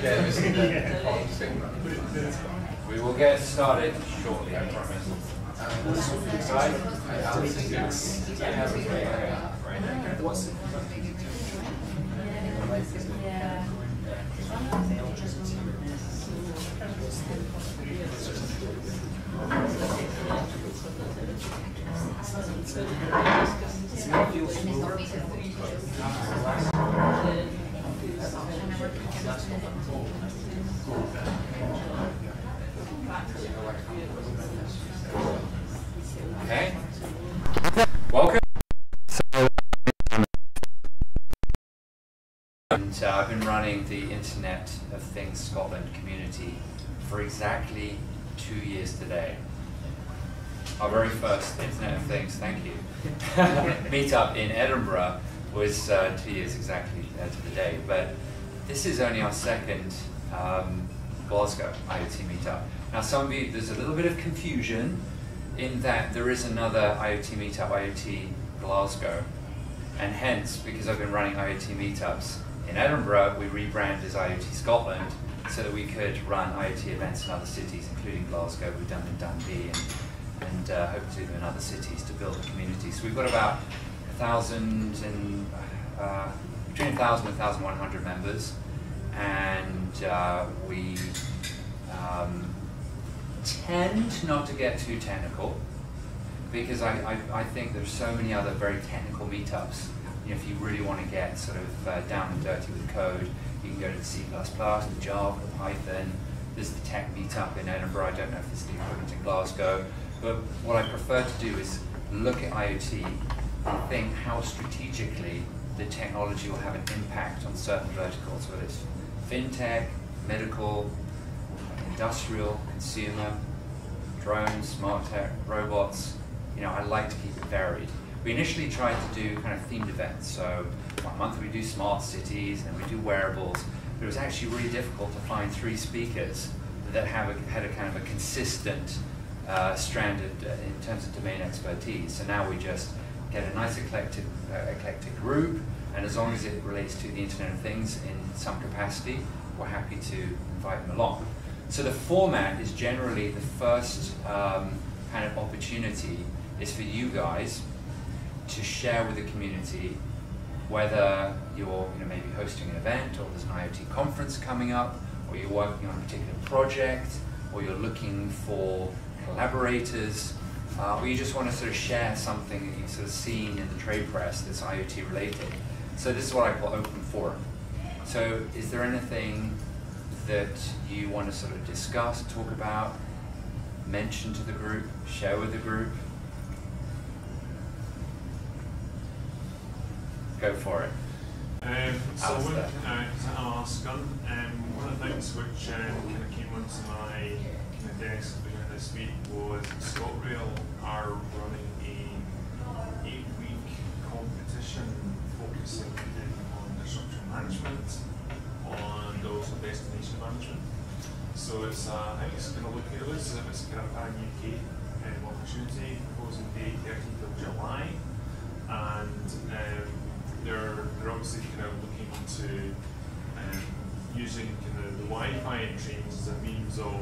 We will get started shortly, I promise. Side? Okay. Welcome. And I've been running the Internet of Things Scotland community for exactly 2 years today. Our very first Internet of Things, thank you, meetup in Edinburgh was 2 years exactly to the day. But this is only our second Glasgow IoT meetup. Now, some of you, there's a little bit of confusion in that there is another IoT meetup, IoT Glasgow, and hence, because I've been running IoT meetups in Edinburgh, we rebranded as IoT Scotland so that we could run IoT events in other cities, including Glasgow. We've done in Dundee and hope to do them in other cities to build a community. So we've got about 1,000 and between 1,000 and 1,100 members, and we tend not to get too technical because I think there's so many other very technical meetups. You know, if you really want to get sort of down and dirty with code, you can go to the C++, the Java, the Python. There's the tech meetup in Edinburgh. I don't know if it's the equivalent in Glasgow, but what I prefer to do is look at IoT and think how strategically the technology will have an impact on certain verticals, whether it's fintech, medical, industrial, consumer, drones, smart tech, robots. You know, I like to keep it varied. We initially tried to do kind of themed events. So 1 month we do smart cities and we do wearables. But it was actually really difficult to find 3 speakers that had a kind of a consistent stranded in terms of domain expertise. So now we just get a nice eclectic group, and as long as it relates to the Internet of Things in some capacity, we're happy to invite them along. So the format is generally the first kind of opportunity is for you guys to share with the community whether you're maybe hosting an event, or there's an IoT conference coming up, or you're working on a particular project, or you're looking for collaborators, or you just want to sort of share something that you've sort of seen in the trade press that's IoT related. So this is what I call open forum. So is there anything that you want to sort of discuss, talk about, mention to the group, share with the group? Go for it. So when I'm asking, one of the things which kind of came onto my kind of desk this week was ScotRail are running a 8-week competition focusing on disruption management and also destination management. So it's I think it's going to look at this as if it's kind of a UK opportunity, proposing date 13th of July, and they're obviously kind of looking into using kind of the Wi-Fi in trains as a means of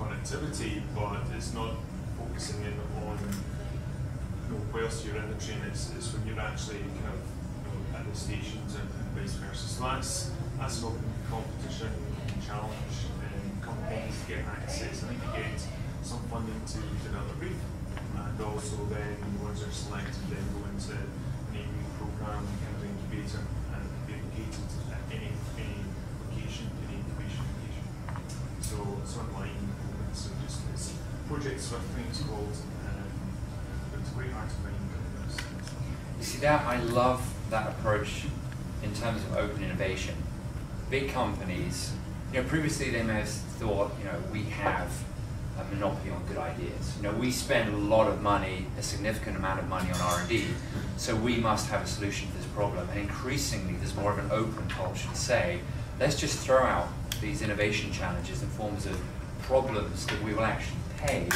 connectivity, but it's not focusing in on whilst you're in the train. It's when you're actually kind of at the stations and vice versa. So that's an open competition challenge, and companies get access. I think they get some funding to develop a brief, and also then the ones that are selected then go into an 8-week program kind of incubator and be located at any location, any incubation location. So it's online, so just it's Project Swiftly it's called, but it's quite hard to find. You see that? I love that approach in terms of open innovation. Big companies, previously they may have thought, we have a monopoly on good ideas. We spend a lot of money, a significant amount of money on R&D, so we must have a solution for this problem. And increasingly, there's more of an open culture to say, let's just throw out these innovation challenges in forms of problems that we will actually pay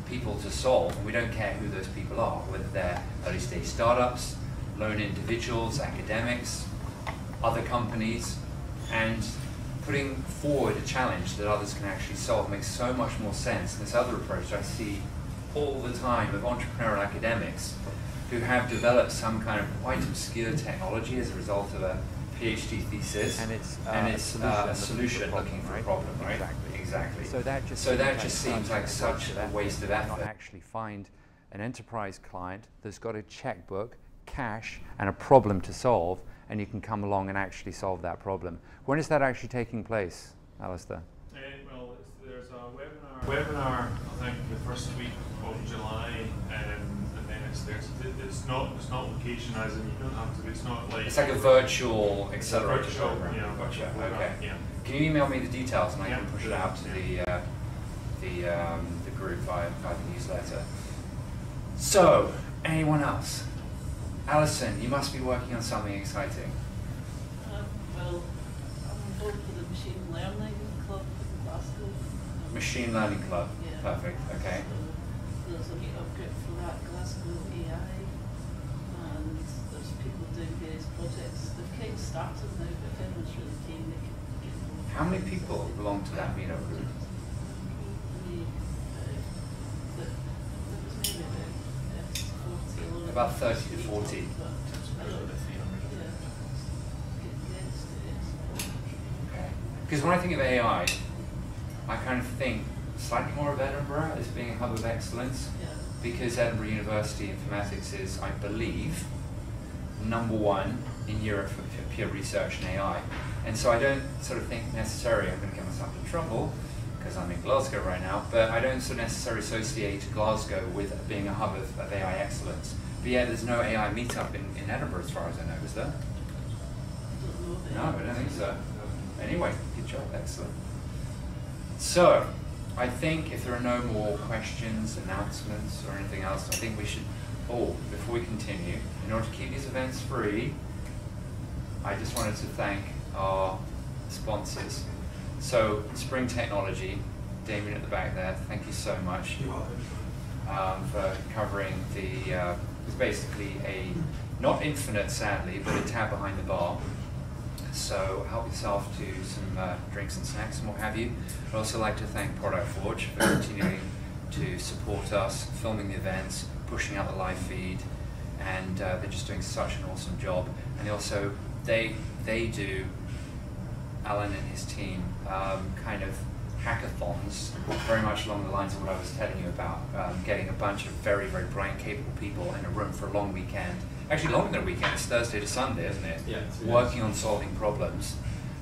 people to solve, and we don't care who those people are, whether they're early stage startups, lone individuals, academics, other companies, and putting forward a challenge that others can actually solve makes so much more sense than this other approach I see all the time of entrepreneurial academics who have developed some kind of quite obscure technology as a result of a PhD thesis, and it's a solution looking for a problem, right? Exactly. So that just seems like such a waste of effort. Actually find an enterprise client that's got a checkbook, cash, and a problem to solve, and you can come along and actually solve that problem. When is that actually taking place, Alistair? Well, there's a webinar, I think, the first week of July, and then it's not location as in you don't have to. It's not like it's like a virtual accelerator program. Yeah, gotcha. Okay. Yeah. Can you email me the details and I can push it out to the group via the newsletter? So, anyone else? Alison, you must be working on something exciting. Well, I'm involved with the Machine Learning Club in Glasgow. Machine Learning Club. Yeah. Perfect. Okay. So there's a meetup group for that, Glasgow AI, and there's people doing various projects. They've kind of started now, but if anyone's really keen, they can get involved. How many people belong to that meetup group? About 30 to 40. Because when I think of AI, I kind of think slightly more of Edinburgh as being a hub of excellence, because Edinburgh University Informatics is, I believe, #1 in Europe for pure research in AI. And so I don't sort of think necessarily I'm going to get myself in trouble, because I'm in Glasgow right now, but I don't sort of necessarily associate Glasgow with being a hub of AI excellence. But yeah, there's no AI meetup in Edinburgh as far as I know, is there? No, I don't think so. Anyway, good job, excellent. So, I think if there are no more questions, announcements, or anything else, I think we should, before we continue, in order to keep these events free, I just wanted to thank our sponsors. So, Spring Technology, Damien at the back there, thank you so much. You're welcome. For covering the, it's basically a, not infinite sadly, but a tab behind the bar. So help yourself to some drinks and snacks and what have you. I'd also like to thank Product Forge for continuing to support us, filming the events, pushing out the live feed, and they're just doing such an awesome job. And they also, they do, Alan and his team, kind of hackathons, very much along the lines of what I was telling you about, getting a bunch of very, very bright, capable people in a room for a long weekend. Actually, longer than a weekend, it's Thursday to Sunday, isn't it? Yeah. Working on solving problems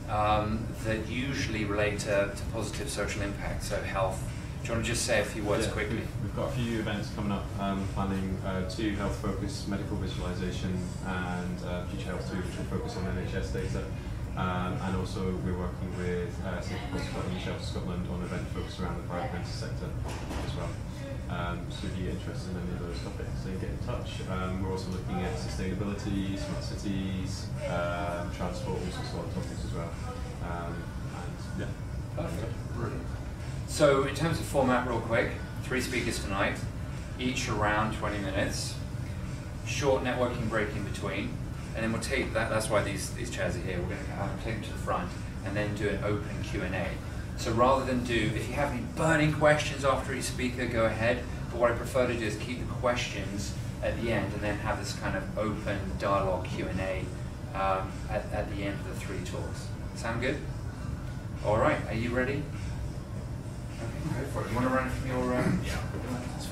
that usually relate to positive social impact, so health. Do you want to just say a few words quickly? We've got a few events coming up, planning 2 health-focused medical visualization and Future Health 2, which will focus on NHS data. And also we're working with Scotland, Shelf Scotland on an event focused around the private venture sector as well. So if you're interested in any of those topics, then get in touch. We're also looking at sustainability, smart cities, transport, all sorts of other topics as well. And yeah. Perfect. Brilliant. So in terms of format, real quick, 3 speakers tonight, each around 20 minutes, short networking break in between. And then we'll take that, that's why these chairs are here, we're going to take them to the front and then do an open Q&A. So rather than if you have any burning questions after each speaker, go ahead. But what I prefer to do is keep the questions at the end and then have this kind of open dialogue Q&A at the end of the 3 talks. Sound good? All right, are you ready? Okay, go for it. You want to run from your... Yeah.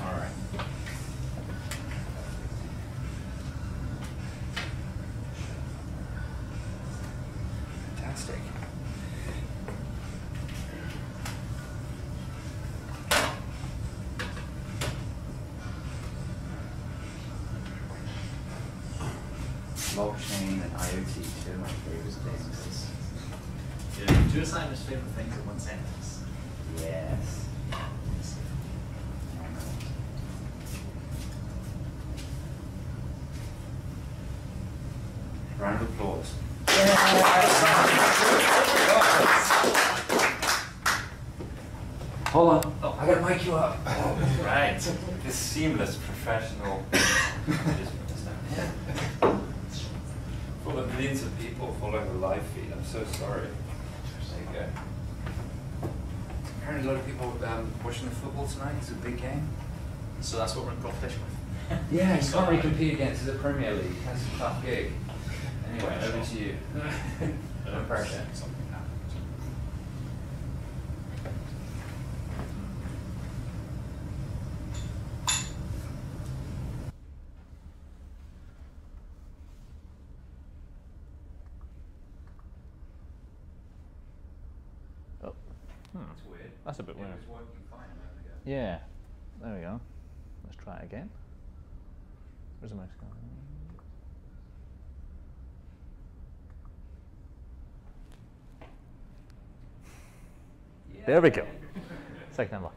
All right. Fantastic. Blockchain and IoT, 2 of my favorite things. Yeah. 2 assignments favorite things in 1 sentence. Yes. Round of applause. Hold on. Oh, I gotta mic you up. Oh, right. This seamless professional. For the millions of people following the live feed, I'm so sorry. you go. Apparently a lot of people watching the football tonight. It's a big game. So that's what we're in competition with. Yeah, you can't really compete against the Premier League. That's a tough gig. Anyway, over to you. No pressure. Oh, That's weird. that's a bit weird. It was working fine a moment ago. Yeah, there we go. Let's try it again. Where's the mouse going? There we go. Second unlucky.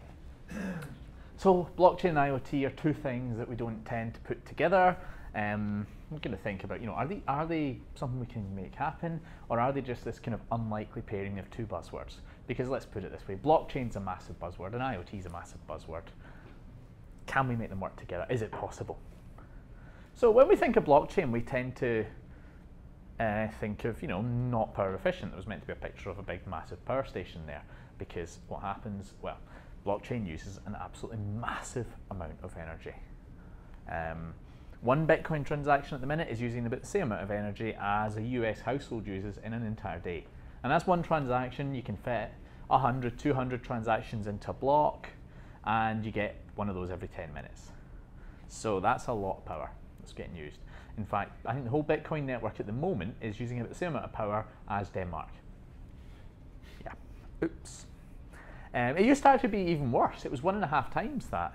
So blockchain and IoT are two things that we don't tend to put together. We're going to think about, are they something we can make happen, or are they just this kind of unlikely pairing of two buzzwords? Because let's put it this way, blockchain's a massive buzzword and IoT is a massive buzzword. Can we make them work together? Is it possible? So when we think of blockchain, we tend to think of, not power efficient. There was meant to be a picture of a big, massive power station there, because what happens, well, blockchain uses an absolutely massive amount of energy. One Bitcoin transaction at the minute is using about the same amount of energy as a US household uses in an entire day. And that's one transaction. You can fit 100, 200 transactions into a block, and you get one of those every 10 minutes. So that's a lot of power that's getting used. In fact, I think the whole Bitcoin network at the moment is using about the same amount of power as Denmark. Yeah, oops. It used to actually be even worse. It was 1.5 times that,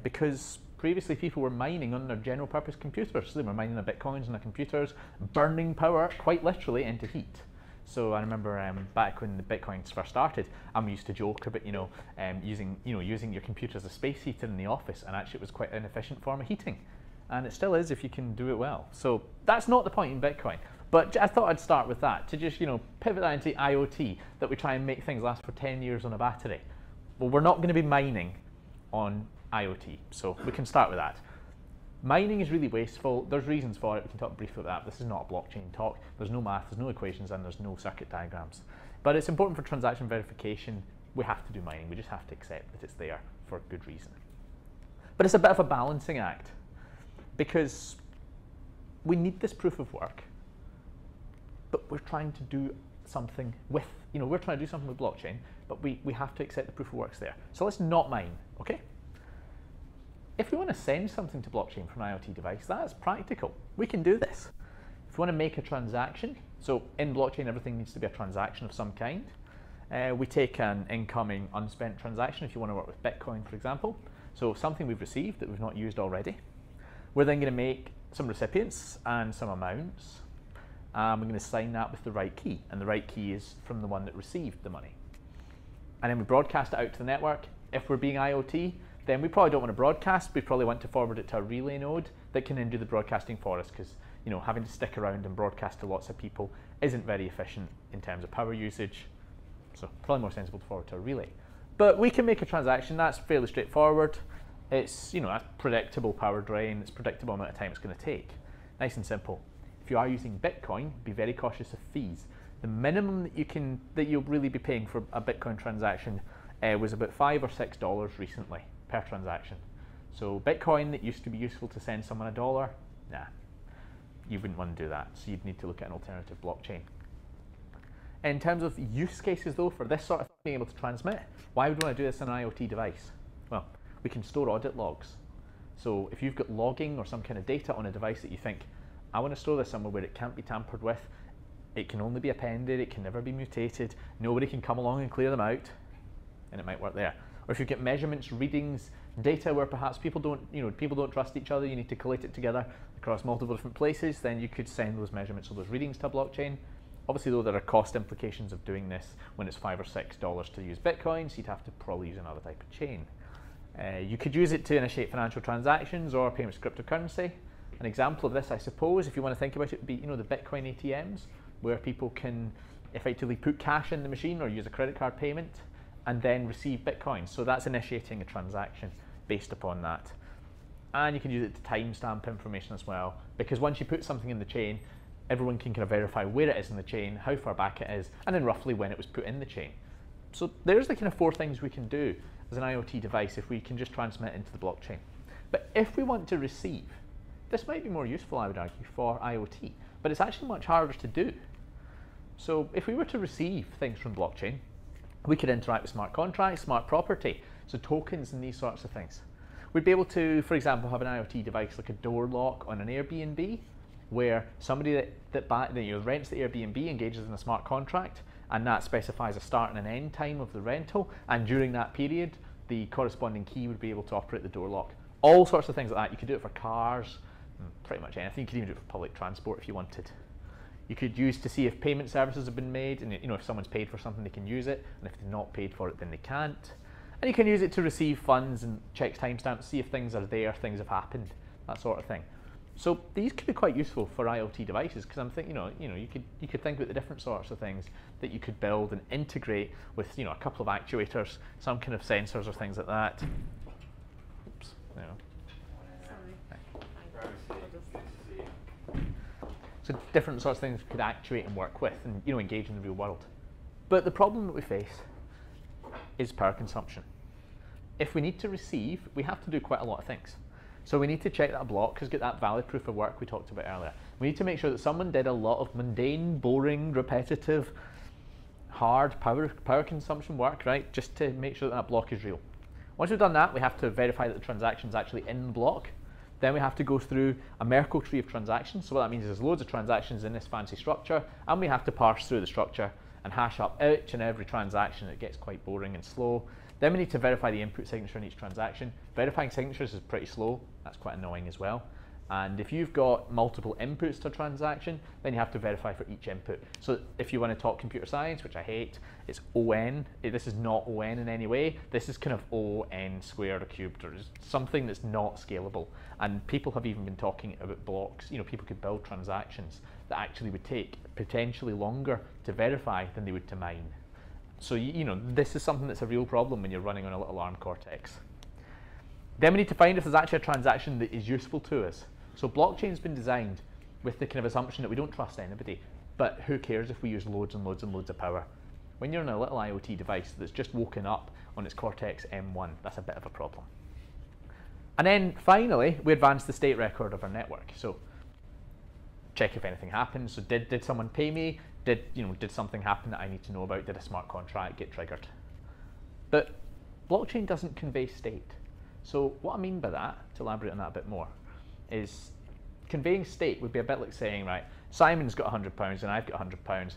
because previously people were mining on their general purpose computers. So they were mining their Bitcoins on their computers, burning power quite literally into heat. So I remember back when the Bitcoins first started, I used to joke about using your computer as a space heater in the office, and actually it was quite an efficient form of heating, and it still is if you can do it well. So that's not the point in Bitcoin, but I thought I'd start with that to just pivot that into IoT, that we try and make things last for 10 years on a battery. Well, we're not going to be mining on IoT, so we can start with that. Mining is really wasteful. There's reasons for it. We can talk briefly about that. This is not a blockchain talk. There's no math, there's no equations, and there's no circuit diagrams. But it's important for transaction verification. We have to do mining. We just have to accept that it's there for good reason. But it's a bit of a balancing act, because we need this proof of work, but we're trying to do something with, we're trying to do something with blockchain, but we have to accept the proof of work's there. So let's not mine, okay? If we want to send something to blockchain from an IoT device, that's practical. We can do this. If we want to make a transaction, so in blockchain everything needs to be a transaction of some kind. We take an incoming unspent transaction if you want to work with Bitcoin, for example. So something we've received that we've not used already. We're then going to make some recipients and some amounts. We're going to sign that with the right key, and the right key is from the one that received the money. And then we broadcast it out to the network. If we're being IoT, then we probably don't want to broadcast. We probably want to forward it to a relay node that can then do the broadcasting for us, because having to stick around and broadcast to lots of people isn't very efficient in terms of power usage. So probably more sensible to forward to a relay. But we can make a transaction. That's fairly straightforward. It's a predictable power drain. It's predictable amount of time it's going to take. Nice and simple. If you are using Bitcoin, be very cautious of fees. The minimum that you'll really be paying for a Bitcoin transaction was about $5 or $6 recently per transaction. So Bitcoin that used to be useful to send someone $1, nah, you wouldn't want to do that. So you'd need to look at an alternative blockchain. In terms of use cases though, for this sort of being able to transmit, why would we want to do this on an IoT device? Well, we can store audit logs. So if you've got logging or some kind of data on a device that you think, I want to store this somewhere where it can't be tampered with, it can only be appended, it can never be mutated, nobody can come along and clear them out, and it might work there. Or if you've got measurements, readings, data where perhaps people don't trust each other, you need to collate it together across multiple different places, then you could send those measurements or those readings to a blockchain. Obviously though, there are cost implications of doing this when it's $5 or $6 to use Bitcoin, so you'd have to probably use another type of chain. You could use it to initiate financial transactions or payments cryptocurrency. An example of this, I suppose, if you want to think about it, would be the Bitcoin ATMs, where people can effectively put cash in the machine or use a credit card payment and then receive Bitcoin. So that's initiating a transaction based upon that. And you can use it to timestamp information as well, because once you put something in the chain, everyone can kind of verify where it is in the chain, how far back it is, and then roughly when it was put in the chain. So there's the kind of 4 things we can do as an IoT device if we can just transmit into the blockchain. But if we want to receive, this might be more useful, I would argue, for IoT, but it's actually much harder to do. So if we were to receive things from blockchain, we could interact with smart contracts, smart property, so tokens and these sorts of things. We'd be able to, for example, have an IoT device like a door lock on an Airbnb, where somebody that rents the Airbnb engages in a smart contract, and that specifies a start and an end time of the rental, and during that period, the corresponding key would be able to operate the door lock. All sorts of things like that. You could do it for cars, pretty much anything. You could even do it for public transport if you wanted. You could use to see if payment services have been made, and if someone's paid for something, they can use it, and if they're not paid for it, then they can't. And you can use it to receive funds and check timestamps, see if things are there, things have happened, that sort of thing. So these could be quite useful for IoT devices, because I'm thinking, you could think about the different sorts of things that you could build and integrate with, a couple of actuators, some kind of sensors or things like that. Oops. So different sorts of things we could actuate and work with, and engage in the real world. But the problem that we face is power consumption. If we need to receive, we have to do quite a lot of things. So we need to check that a block has got that valid proof of work we talked about earlier. We need to make sure that someone did a lot of mundane, boring, repetitive, hard power consumption work, right? Just to make sure that that block is real. Once we've done that, we have to verify that the transaction is actually in the block. Then we have to go through a Merkle tree of transactions. So what that means is there's loads of transactions in this fancy structure, and we have to parse through the structure and hash up each and every transaction. It gets quite boring and slow. Then we need to verify the input signature in each transaction. Verifying signatures is pretty slow. That's quite annoying as well. And if you've got multiple inputs to a transaction, then you have to verify for each input. So if you want to talk computer science, which I hate, it's ON. This is not ON in any way. This is kind of ON squared or cubed, or something that's not scalable. And people have even been talking about blocks. People could build transactions that actually would take potentially longer to verify than they would to mine. So this is something that's a real problem when you're running on a little ARM Cortex. Then we need to find if there's actually a transaction that is useful to us. So blockchain's been designed with the kind of assumption that we don't trust anybody, but who cares if we use loads and loads and loads of power? When you're on a little IoT device that's just woken up on its Cortex M1, that's a bit of a problem. And then finally, we advance the state record of our network. So check if anything happens. So did someone pay me? Did something happen that I need to know about? Did a smart contract get triggered? But blockchain doesn't convey state. So what I mean by that, to elaborate on that a bit more, is conveying state would be a bit like saying, right, Simon's got £100 and I've got £100.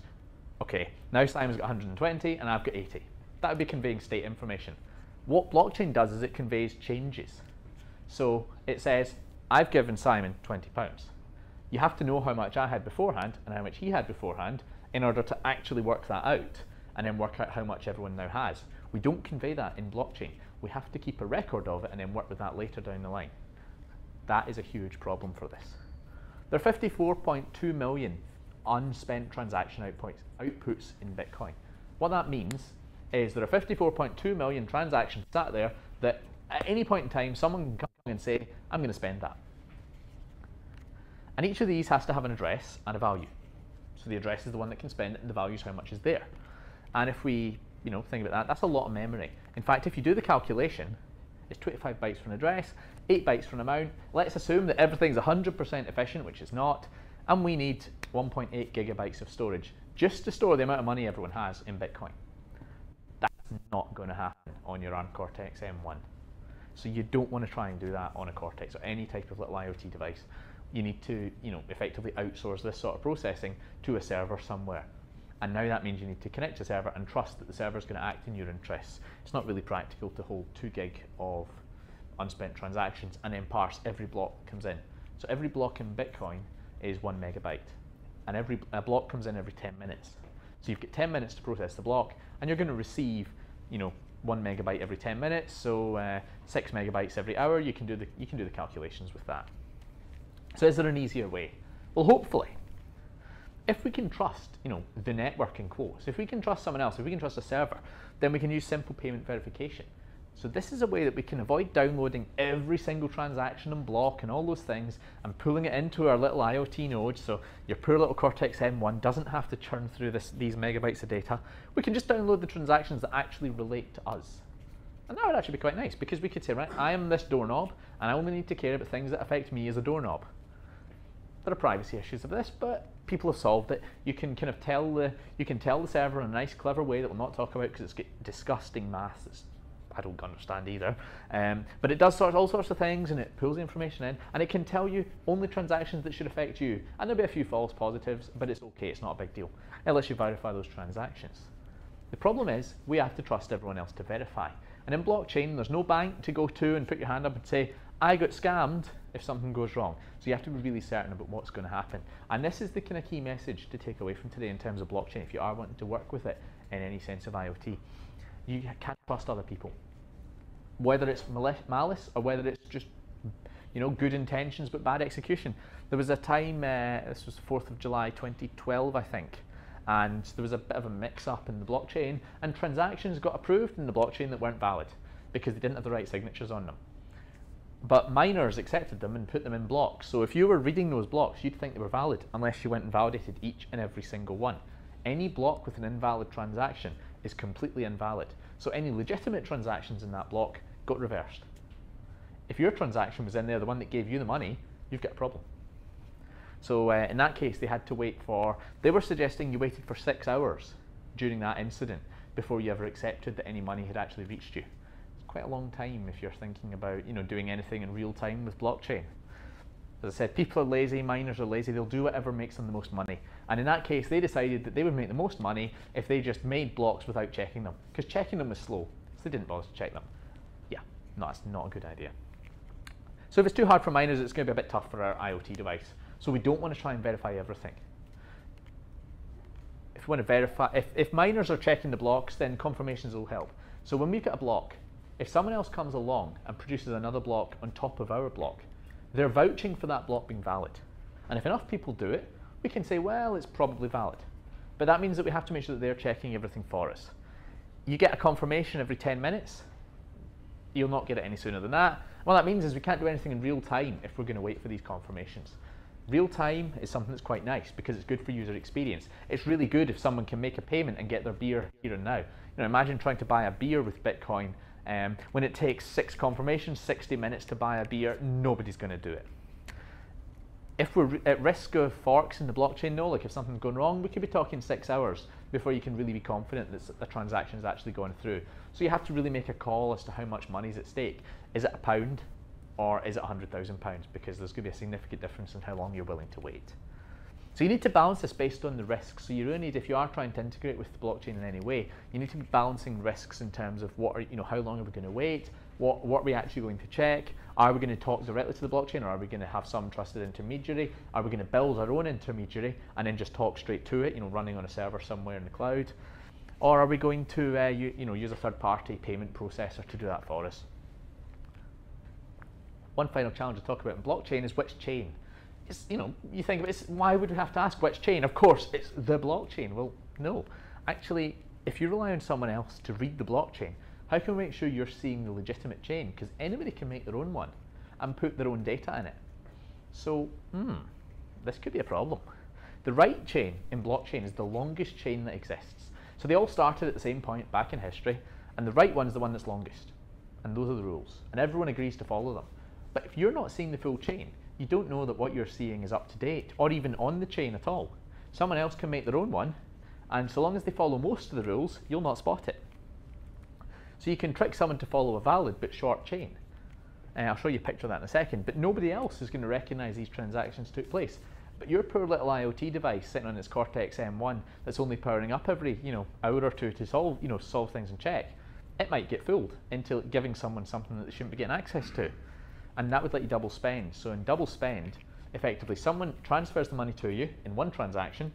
Okay, now Simon's got 120 and I've got 80. That would be conveying state information. What blockchain does is it conveys changes. So it says, I've given Simon £20. You have to know how much I had beforehand and how much he had beforehand in order to actually work that out and then work out how much everyone now has. We don't convey that in blockchain. We have to keep a record of it and then work with that later down the line. That is a huge problem for this. There are 54.2 million unspent transaction outputs in Bitcoin. What that means is there are 54.2 million transactions sat there that at any point in time someone can come and say, I'm going to spend that. And each of these has to have an address and a value. So the address is the one that can spend it and the value is how much is there. And if we think about that, that's a lot of memory. In fact, if you do the calculation, it's 25 bytes for an address, 8 bytes for an amount. Let's assume that everything's 100% efficient, which it's not, and we need 1.8 gigabytes of storage just to store the amount of money everyone has in Bitcoin. That's not going to happen on your ARM Cortex M1. So you don't want to try and do that on a Cortex or any type of little IoT device. You need to, effectively outsource this sort of processing to a server somewhere. And now that means you need to connect to a server and trust that the server is going to act in your interests. It's not really practical to hold 2 gig of unspent transactions and then parse every block that comes in. So every block in Bitcoin is 1 megabyte. And a block comes in every 10 minutes. So you've got 10 minutes to process the block, and you're going to receive, 1 megabyte every 10 minutes, so 6 megabytes every hour. You can do the calculations with that. So is there an easier way? Well, hopefully. If we can trust, the network in quotes, if we can trust someone else, if we can trust a server, then we can use simple payment verification. So this is a way that we can avoid downloading every single transaction and block and all those things and pulling it into our little IoT node, so your poor little Cortex-M1 doesn't have to churn through these megabytes of data. We can just download the transactions that actually relate to us. And that would actually be quite nice, because we could say, right, I am this doorknob, and I only need to care about things that affect me as a doorknob. There are privacy issues of this, but people have solved it. You can kind of tell the server in a nice, clever way that we'll not talk about because it's disgusting math that's I don't understand either. But it does all sorts of things, and it pulls the information in, and it can tell you only transactions that should affect you. And there'll be a few false positives, but it's okay, it's not a big deal. It lets you verify those transactions. The problem is, we have to trust everyone else to verify. And in blockchain, there's no bank to go to and put your hand up and say, I got scammed if something goes wrong. So you have to be really certain about what's going to happen. And this is the kind of key message to take away from today in terms of blockchain, if you are wanting to work with it in any sense of IoT. You can't trust other people. Whether it's malice or whether it's just good intentions but bad execution. There was a time, this was 4th of July 2012 I think, and there was a bit of a mix-up in the blockchain, and transactions got approved in the blockchain that weren't valid because they didn't have the right signatures on them. But miners accepted them and put them in blocks. So if you were reading those blocks, you'd think they were valid unless you went and validated each and every single one. Any block with an invalid transaction is completely invalid. So any legitimate transactions in that block got reversed. If your transaction was in there, the one that gave you the money, you've got a problem. So in that case, they had to wait for, they were suggesting you waited for 6 hours during that incident before you ever accepted that any money had actually reached you. It's quite a long time if you're thinking about doing anything in real time with blockchain. As I said, people are lazy, miners are lazy, they'll do whatever makes them the most money. And in that case, they decided that they would make the most money if they just made blocks without checking them, because checking them was slow, so they didn't bother to check them. Yeah, no, that's not a good idea. So if it's too hard for miners, it's going to be a bit tough for our IoT device. So we don't want to try and verify everything. If we want to verify, if miners are checking the blocks, then confirmations will help. So when we've got a block, if someone else comes along and produces another block on top of our block, they're vouching for that block being valid. And if enough people do it, we can say, well, it's probably valid. But that means that we have to make sure that they're checking everything for us. You get a confirmation every 10 minutes. You'll not get it any sooner than that. What that means is we can't do anything in real time if we're going to wait for these confirmations. Real time is something that's quite nice because it's good for user experience. It's really good if someone can make a payment and get their beer here and now. Imagine trying to buy a beer with Bitcoin. When it takes 6 confirmations, 60 minutes to buy a beer, nobody's going to do it. If we're at risk of forks in the blockchain though, like if something's going wrong, we could be talking 6 hours before you can really be confident that the transaction is actually going through. So you have to really make a call as to how much money is at stake. Is it £1 or is it £100,000? Because there's going to be a significant difference in how long you're willing to wait. So you need to balance this based on the risks. So you really need, if you are trying to integrate with the blockchain in any way, you need to be balancing risks in terms of what are, how long are we going to wait, what are we actually going to check, are we going to talk directly to the blockchain, or are we going to have some trusted intermediary, are we going to build our own intermediary and then just talk straight to it, running on a server somewhere in the cloud, or are we going to use a third-party payment processor to do that for us. One final challenge to talk about in blockchain is which chain. It's, you think about it, why would we have to ask which chain? Of course, it's the blockchain. Well, no. Actually, if you rely on someone else to read the blockchain, how can we make sure you're seeing the legitimate chain? Because anybody can make their own one and put their own data in it. So, this could be a problem. The right chain in blockchain is the longest chain that exists. So they all started at the same point back in history, and the right one is the one that's longest. And those are the rules. And everyone agrees to follow them. But if you're not seeing the full chain, you don't know that what you're seeing is up to date, or even on the chain at all. Someone else can make their own one, and so long as they follow most of the rules, you'll not spot it. So you can trick someone to follow a valid but short chain. I'll show you a picture of that in a second, but nobody else is going to recognize these transactions took place. But your poor little IoT device sitting on its Cortex-M1 that's only powering up every hour or two to solve things and check, it might get fooled into giving someone something that they shouldn't be getting access to. And that would let you double spend. So in double spend, effectively someone transfers the money to you in one transaction,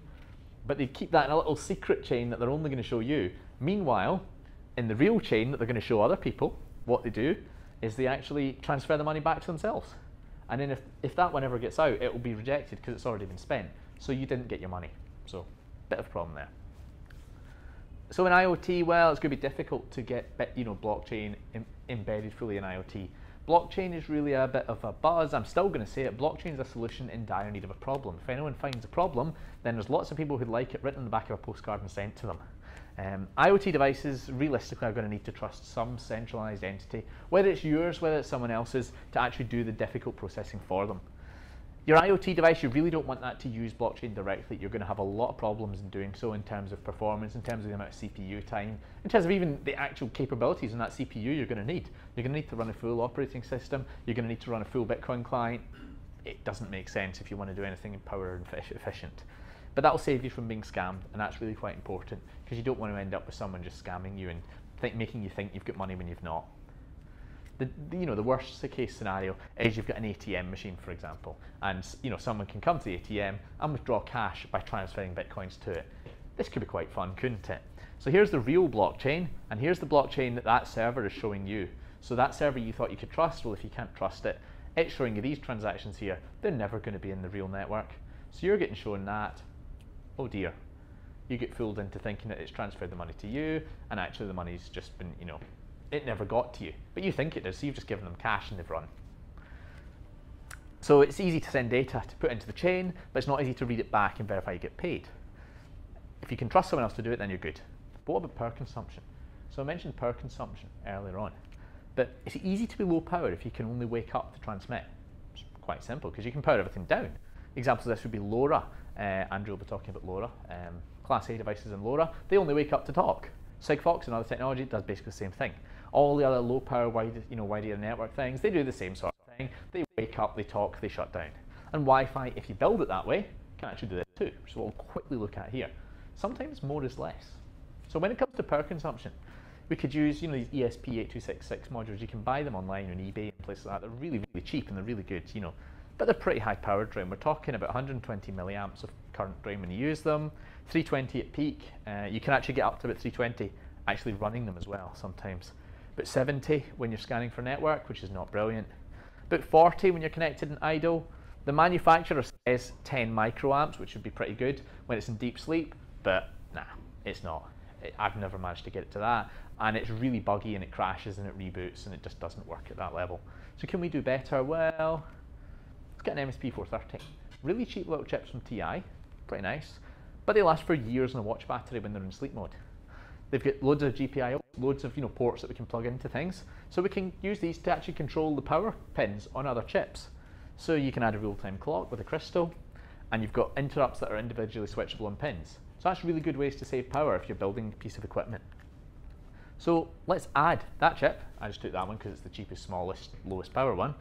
but they keep that in a little secret chain that they're only going to show you. Meanwhile, in the real chain that they're going to show other people, what they do is they actually transfer the money back to themselves. And then if that one ever gets out, it will be rejected because it's already been spent. So you didn't get your money. So bit of a problem there. So in IoT, well, it's going to be difficult to get blockchain embedded fully in IoT. Blockchain is really a bit of a buzz. I'm still going to say it. Blockchain is a solution in dire need of a problem. If anyone finds a problem, then there's lots of people who'd like it written on the back of a postcard and sent to them. IoT devices realistically are going to need to trust some centralized entity, whether it's yours, whether it's someone else's, to actually do the difficult processing for them. Your IoT device, you really don't want that to use blockchain directly. You're going to have a lot of problems in doing so in terms of performance, in terms of the amount of CPU time, in terms of even the actual capabilities in that CPU you're going to need. You're going to need to run a full operating system. You're going to need to run a full Bitcoin client. It doesn't make sense if you want to do anything in power efficient. But that will save you from being scammed, and that's really quite important because you don't want to end up with someone just scamming you and making you think you've got money when you've not. The worst case scenario is you've got an ATM machine, for example, and someone can come to the ATM and withdraw cash by transferring Bitcoins to it. This could be quite fun, couldn't it? So here's the real blockchain, and here's the blockchain that server is showing you. So that server you thought you could trust, well, if you can't trust it, it's showing you these transactions here. They're never going to be in the real network. So you're getting shown that. Oh dear. You get fooled into thinking that it's transferred the money to you, and actually the money's just been, it never got to you. But you think it does, so you've just given them cash and they've run. So it's easy to send data to put into the chain, but it's not easy to read it back and verify you get paid. If you can trust someone else to do it, then you're good. But what about power consumption? So I mentioned power consumption earlier on. But it's easy to be low power if you can only wake up to transmit. It's quite simple, because you can power everything down. Examples of this would be LoRa. Andrew will be talking about LoRa. Class A devices in LoRa, they only wake up to talk. Sigfox and other technology does basically the same thing. All the other low power, wide area network things, they do the same sort of thing. They wake up, they talk, they shut down. And Wi-Fi, if you build it that way, can actually do this too. So we'll quickly look at here. Sometimes more is less. So when it comes to power consumption, we could use these ESP8266 modules. You can buy them online on eBay and places like that. They're really, really cheap and they're really good, but they're pretty high power drain. We're talking about 120 milliamps of current drain when you use them, 320 at peak. You can actually get up to about 320 actually running them as well sometimes. But 70 when you're scanning for network, which is not brilliant. But 40 when you're connected and idle. The manufacturer says 10 microamps, which would be pretty good when it's in deep sleep, but nah, it's not. I've never managed to get it to that, and it's really buggy and it crashes and it reboots and it just doesn't work at that level. So can we do better? Well, let's get an MSP430. Really cheap little chips from TI, pretty nice, but they last for years on a watch battery when they're in sleep mode. They've got loads of GPIO, loads of ports that we can plug into things, so we can use these to actually control the power pins on other chips. So you can add a real-time clock with a crystal, and you've got interrupts that are individually switchable on pins. So that's really good ways to save power if you're building a piece of equipment. So let's add that chip. I just took that one because it's the cheapest, smallest, lowest power one.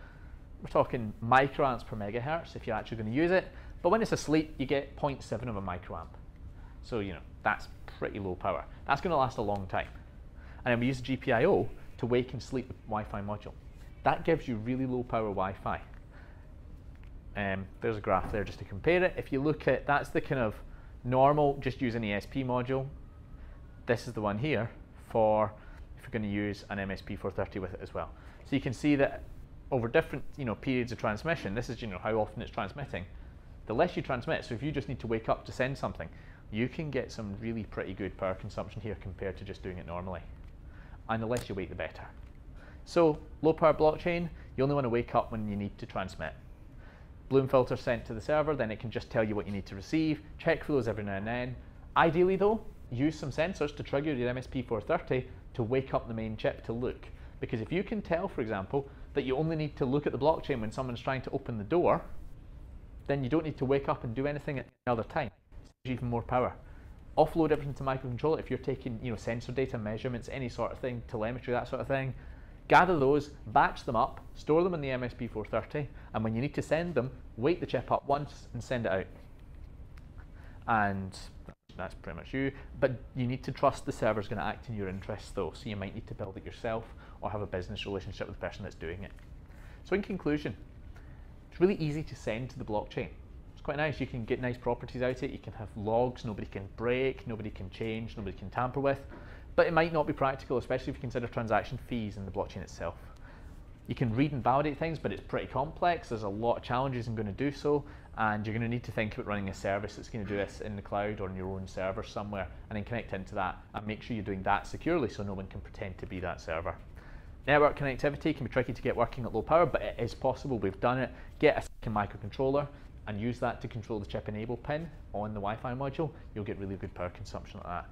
We're talking microamps per megahertz if you're actually going to use it, but when it's asleep, you get 0.7 of a microamp. So that's pretty low power. That's going to last a long time. And then we use the GPIO to wake and sleep the Wi-Fi module. That gives you really low power Wi-Fi. There's a graph there just to compare it. If you look at, that's the kind of normal, just use an ESP module. This is the one here for if you're going to use an MSP430 with it as well. So you can see that over different periods of transmission, this is how often it's transmitting. The less you transmit, so if you just need to wake up to send something, you can get some really pretty good power consumption here compared to just doing it normally. And the less you wait, the better. So low power blockchain, you only want to wake up when you need to transmit. Bloom filter sent to the server, then it can just tell you what you need to receive. Check for those every now and then. Ideally though, use some sensors to trigger your MSP430 to wake up the main chip to look. Because if you can tell, for example, that you only need to look at the blockchain when someone's trying to open the door, then you don't need to wake up and do anything at another time. It's even more power. Offload everything to microcontroller if you're taking sensor data, measurements, any sort of thing, telemetry, that sort of thing. Gather those, batch them up, store them in the MSP430, and when you need to send them, wake the chip up once and send it out. And that's pretty much you. But you need to trust the server's going to act in your interests though, so you might need to build it yourself or have a business relationship with the person that's doing it. So in conclusion, it's really easy to send to the blockchain. It's quite nice. You can get nice properties out of it. You can have logs nobody can break, nobody can change, nobody can tamper with. But it might not be practical, especially if you consider transaction fees in the blockchain itself. You can read and validate things, but it's pretty complex. There's a lot of challenges in going to do so. And you're going to need to think about running a service that's going to do this in the cloud or on your own server somewhere, and then connect into that and make sure you're doing that securely so no one can pretend to be that server. Network connectivity can be tricky to get working at low power, but it is possible. We've done it. Get a second microcontroller and use that to control the chip enable pin on the Wi-Fi module. You'll get really good power consumption like that.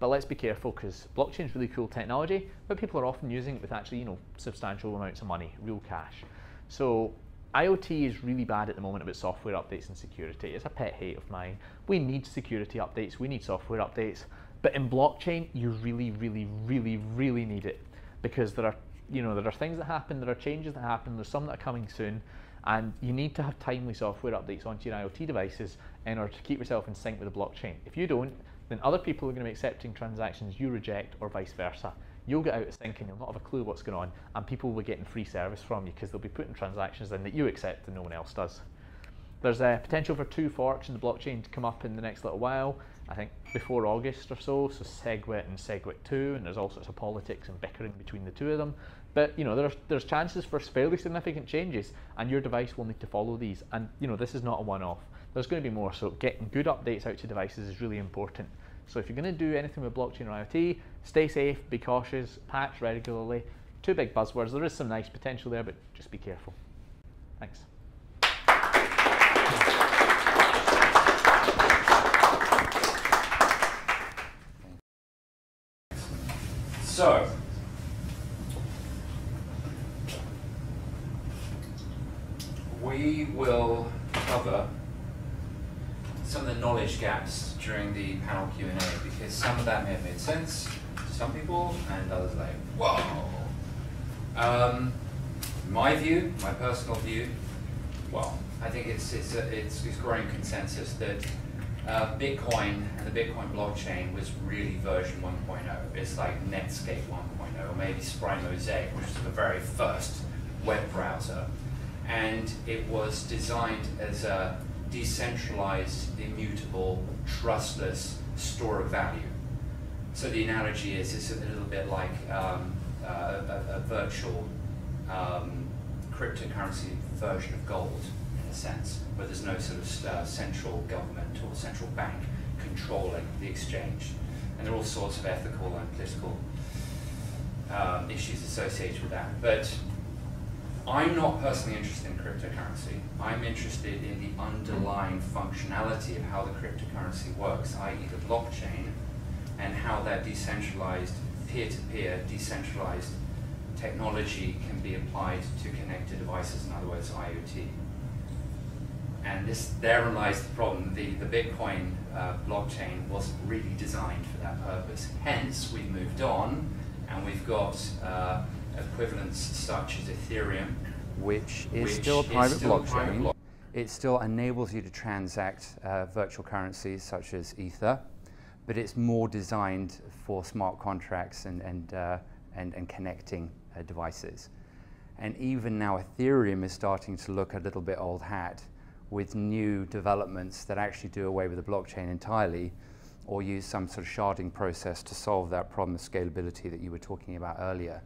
But let's be careful, because blockchain is really cool technology, but people are often using it with actually, substantial amounts of money, real cash. So IoT is really bad at the moment about software updates and security. It's a pet hate of mine. We need security updates, we need software updates, but in blockchain, you really, really, really, really need it, because there are things that happen, there are changes that happen, there's some that are coming soon, and you need to have timely software updates onto your IoT devices in order to keep yourself in sync with the blockchain. If you don't, then other people are going to be accepting transactions you reject, or vice versa. You'll get out of sync and you'll not have a clue what's going on, and people will be getting free service from you because they'll be putting transactions in that you accept and no one else does. There's a potential for 2 forks in the blockchain to come up in the next little while, I think before August or so SegWit and SegWit 2, and there's all sorts of politics and bickering between the two of them. But there's chances for fairly significant changes, and your device will need to follow these. And this is not a one-off. There's going to be more, so getting good updates out to devices is really important. So if you're going to do anything with blockchain or IoT, stay safe, be cautious, patch regularly. 2 big buzzwords. There is some nice potential there, but just be careful. Thanks. So, we will cover some of the knowledge gaps during the panel Q&A, because some of that may have made sense to some people and others like, whoa. My view, my personal view, well, I think it's growing consensus that Bitcoin and the Bitcoin blockchain was really version 1.0. It's like Netscape 1.0, or maybe Sprite Mosaic, which was the very first web browser. And it was designed as a decentralized, immutable, trustless store of value. So the analogy is it's a little bit like a virtual cryptocurrency version of gold, in a sense, where there's no sort of central government or central bank controlling the exchange. And there are all sorts of ethical and political issues associated with that. But I'm not personally interested in cryptocurrency. I'm interested in the underlying functionality of how the cryptocurrency works, i.e. the blockchain, and how that decentralized, peer-to-peer, decentralized technology can be applied to connected devices, in other words, IoT. And therein lies the problem. The Bitcoin blockchain wasn't really designed for that purpose. Hence, we've moved on, and we've got equivalents such as Ethereum, which is still a private blockchain. It still enables you to transact virtual currencies such as Ether, but it's more designed for smart contracts and connecting devices. And even now Ethereum is starting to look a little bit old hat with new developments that actually do away with the blockchain entirely, or use some sort of sharding process to solve that problem of scalability that you were talking about earlier.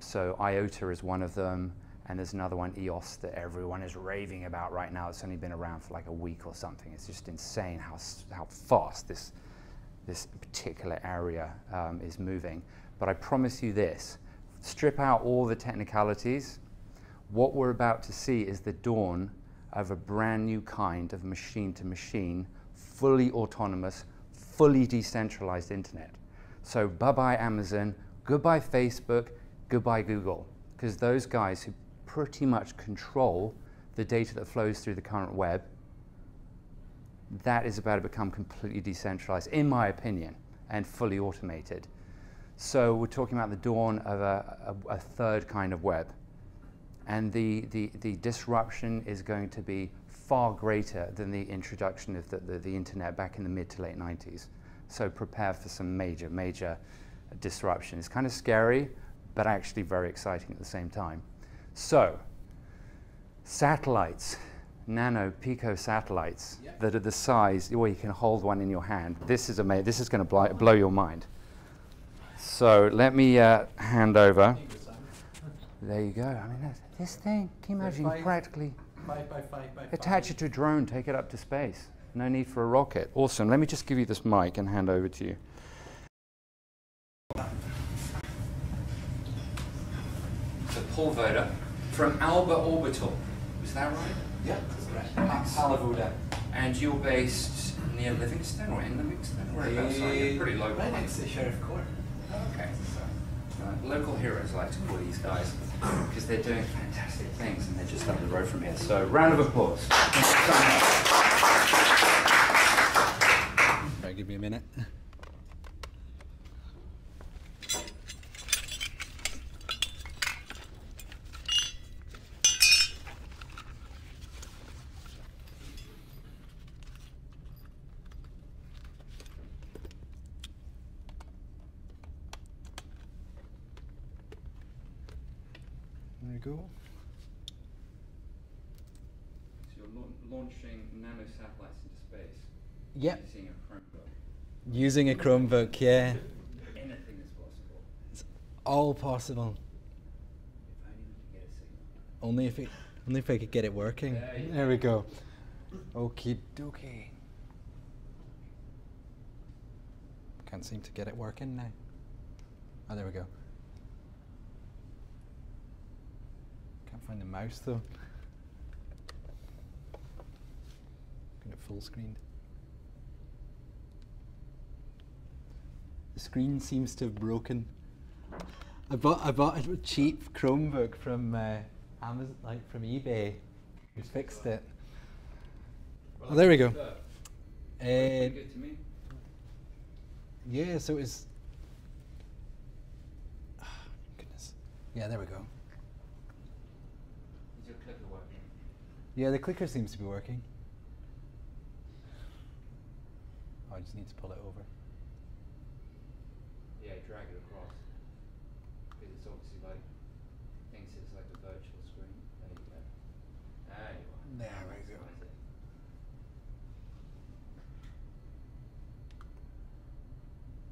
So IOTA is one of them, and there's another one, EOS, that everyone is raving about right now. It's only been around for like a week or something. It's just insane how fast this particular area is moving. But I promise you this, strip out all the technicalities, what we're about to see is the dawn of a brand new kind of machine-to-machine, fully autonomous, fully decentralized internet. So bye-bye Amazon, goodbye Facebook, goodbye Google, because those guys who pretty much control the data that flows through the current web, that is about to become completely decentralized, in my opinion, and fully automated. So we're talking about the dawn of a third kind of web. And the disruption is going to be far greater than the introduction of the internet back in the mid to late 90s. So prepare for some major disruption. It's kind of scary, but actually very exciting at the same time. So, satellites, pico satellites that are the size, well, you can hold one in your hand. This is amazing. This is going to blow your mind. So let me hand over. There you go. I mean, this thing, can you imagine practically 5 by 5 by 5. Attach it to a drone, take it up to space. No need for a rocket. Awesome. Let me just give you this mic and hand over to you. So Paliwoda from Alba Orbital. Is that right? Yeah, that's right. Paliwoda. And you're based near Livingston or in Livingston? Whereabouts are you? Pretty local. Right next to the Sheriff Court. Okay. So, local heroes, I like to call these guys, because they're doing fantastic things and they're just up the road from here. So, round of applause. Thank you so much. Right, give me a minute. There you go. So you're launching nano satellites into space. Yep. Using a Chromebook. Using a Chromebook, yeah. Anything is possible. It's all possible. If only we could get a signal. Only if I could get it working. There we go. Okie dokie. Can't seem to get it working now. Oh, there we go. Can't find the mouse though. Get it full screened. The screen seems to have broken. I bought a cheap Chromebook from Amazon, like from eBay. Who's fixed it? Well, there we go. Good to me. Yeah, so it was. Oh, goodness. Yeah, there we go. Is your clicker working? Yeah, the clicker seems to be working. Oh, I just need to pull it over. Yeah, drag it across. Because it's obviously like, thinks it's like a virtual screen. There you go. There you are.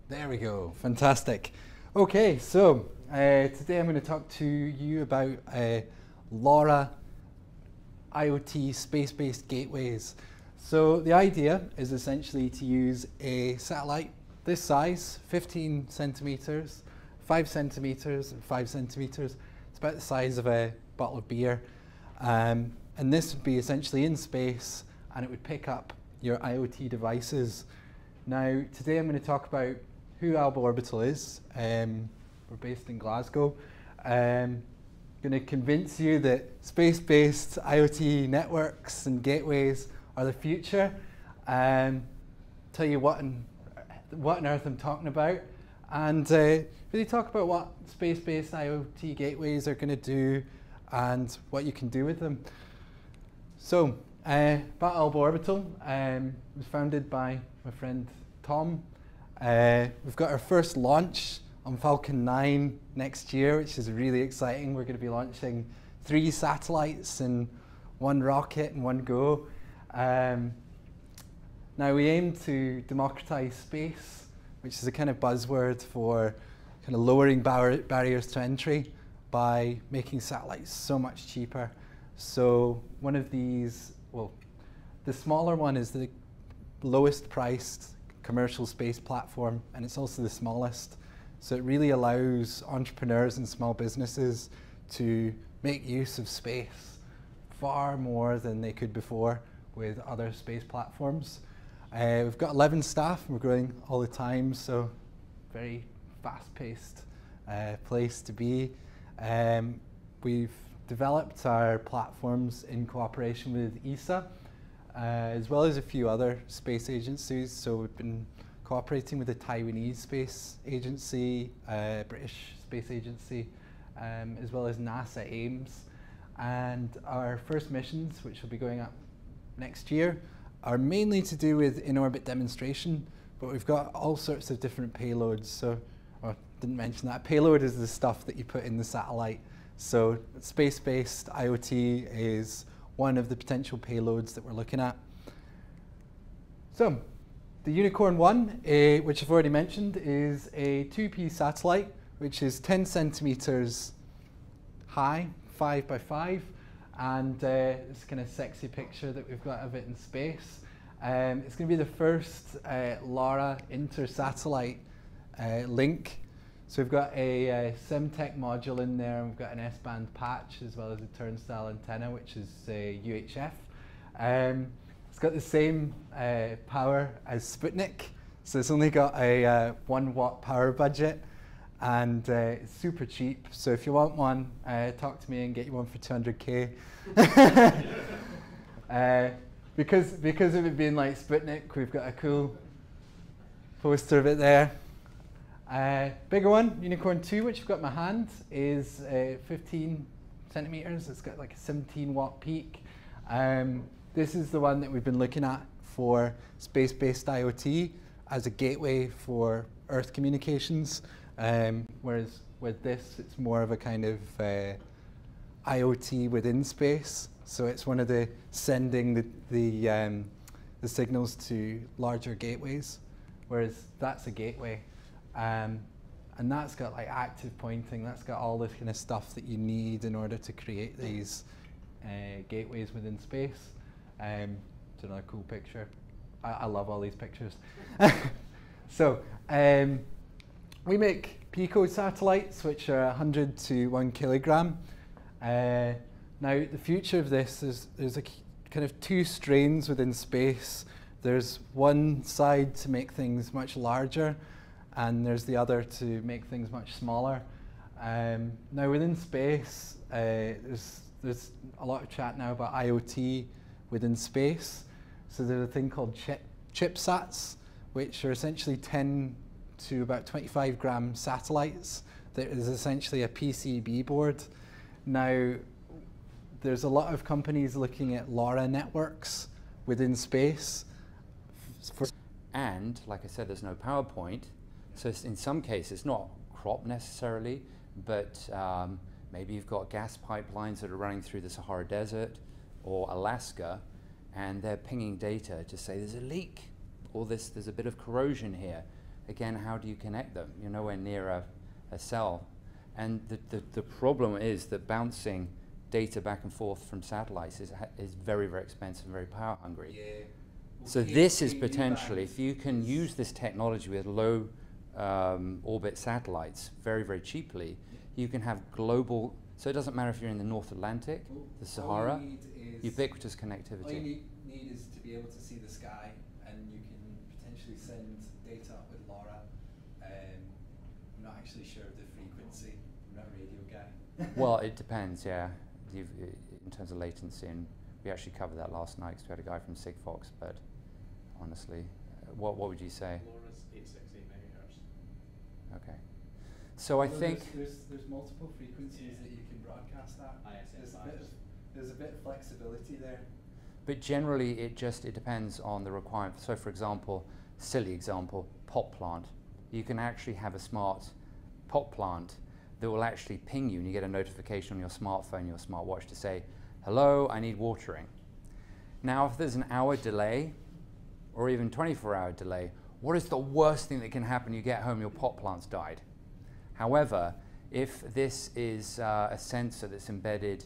There we go. There we go. Fantastic. Okay, so today I'm going to talk to you about LoRa IoT space-based gateways. So the idea is essentially to use a satellite this size, 15 centimeters, 5 centimeters, and 5 centimeters. It's about the size of a bottle of beer. And this would be essentially in space, and it would pick up your IoT devices. Now, today I'm going to talk about who Alba Orbital is. We're based in Glasgow. Going to convince you that space-based IoT networks and gateways are the future. Tell you what on earth I'm talking about, and really talk about what space-based IoT gateways are going to do and what you can do with them. So, about Alba Orbital, it was founded by my friend Tom. We've got our first launch on Falcon 9 next year, which is really exciting. We're going to be launching 3 satellites and 1 rocket in one go. Now we aim to democratize space, which is a kind of buzzword for kind of lowering barriers to entry by making satellites so much cheaper. So one of these, well, the smaller one is the lowest priced commercial space platform, and it's also the smallest. So it really allows entrepreneurs and small businesses to make use of space far more than they could before with other space platforms. We've got 11 staff, and we're growing all the time, so very fast-paced place to be. We've developed our platforms in cooperation with ESA, as well as a few other space agencies. So we've been cooperating with the Taiwanese Space Agency, British Space Agency, as well as NASA Ames. And our first missions, which will be going up next year, are mainly to do with in-orbit demonstration, but we've got all sorts of different payloads. So, I didn't mention that. Payload is the stuff that you put in the satellite. So space-based IoT is one of the potential payloads that we're looking at. So, the Unicorn 1, which I've already mentioned, is a 2P satellite, which is 10 centimeters high, 5 by 5, and this kind of sexy picture that we've got of it in space. It's going to be the first LoRa inter-satellite link. So we've got a SimTech module in there, and we've got an S-band patch as well as a turnstile antenna, which is UHF. It's got the same power as Sputnik, so it's only got a 1 watt power budget, and it's super cheap. So if you want one, talk to me and get you one for 200K. Because of it being like Sputnik, we've got a cool poster of it there. Bigger one, Unicorn 2, which I've got in my hand, is 15 centimeters. It's got like a 17 watt peak. This is the one that we've been looking at for space-based IoT as a gateway for Earth communications. Whereas with this, it's more of a kind of IoT within space. So it's one of the sending the signals to larger gateways, whereas that's a gateway. And that's got like active pointing, that's got all this kind of stuff that you need in order to create these gateways within space. It's another cool picture. I love all these pictures. So we make Pico satellites, which are 100 to 1 kilogram. Now, the future of this is there's a kind of two strains within space. There's one side to make things much larger, and there's the other to make things much smaller. Now, within space, there's a lot of chat now about IoT within space. So there's a thing called chipsats, which are essentially 10 to about 25 gram satellites. That is essentially a PCB board. Now, there's a lot of companies looking at LoRa networks within space. And, like I said, there's no PowerPoint. So in some cases, not crop necessarily, but maybe you've got gas pipelines that are running through the Sahara Desert or Alaska, and they're pinging data to say there's a leak, or there's a bit of corrosion here. Again, how do you connect them? You're nowhere near a cell. And the problem is that bouncing data back and forth from satellites is very, very expensive and very power hungry. Yeah. So this is potentially, if you can use this technology with low orbit satellites very, very cheaply, you can have global, so it doesn't matter if you're in the North Atlantic, the Sahara, ubiquitous connectivity. All you need is to be able to see the sky, and you can potentially send data up with LoRa. I'm not actually sure of the frequency. I'm not a radio guy. Well, it depends, yeah. In terms of latency, and we actually covered that last night because we had a guy from Sigfox, but honestly, what would you say? LoRa's 868 megahertz. Okay. So I think there's multiple frequencies that you can broadcast at. There's a bit of flexibility there. But generally, it depends on the requirement. So for example, silly example, pot plant. You can actually have a smart pot plant that will actually ping you, and you get a notification on your smartphone, your smartwatch to say, hello, I need watering. Now, if there's an hour delay, or even 24-hour delay, what is the worst thing that can happen? You get home, your pot plant's died. However, if this is a sensor that's embedded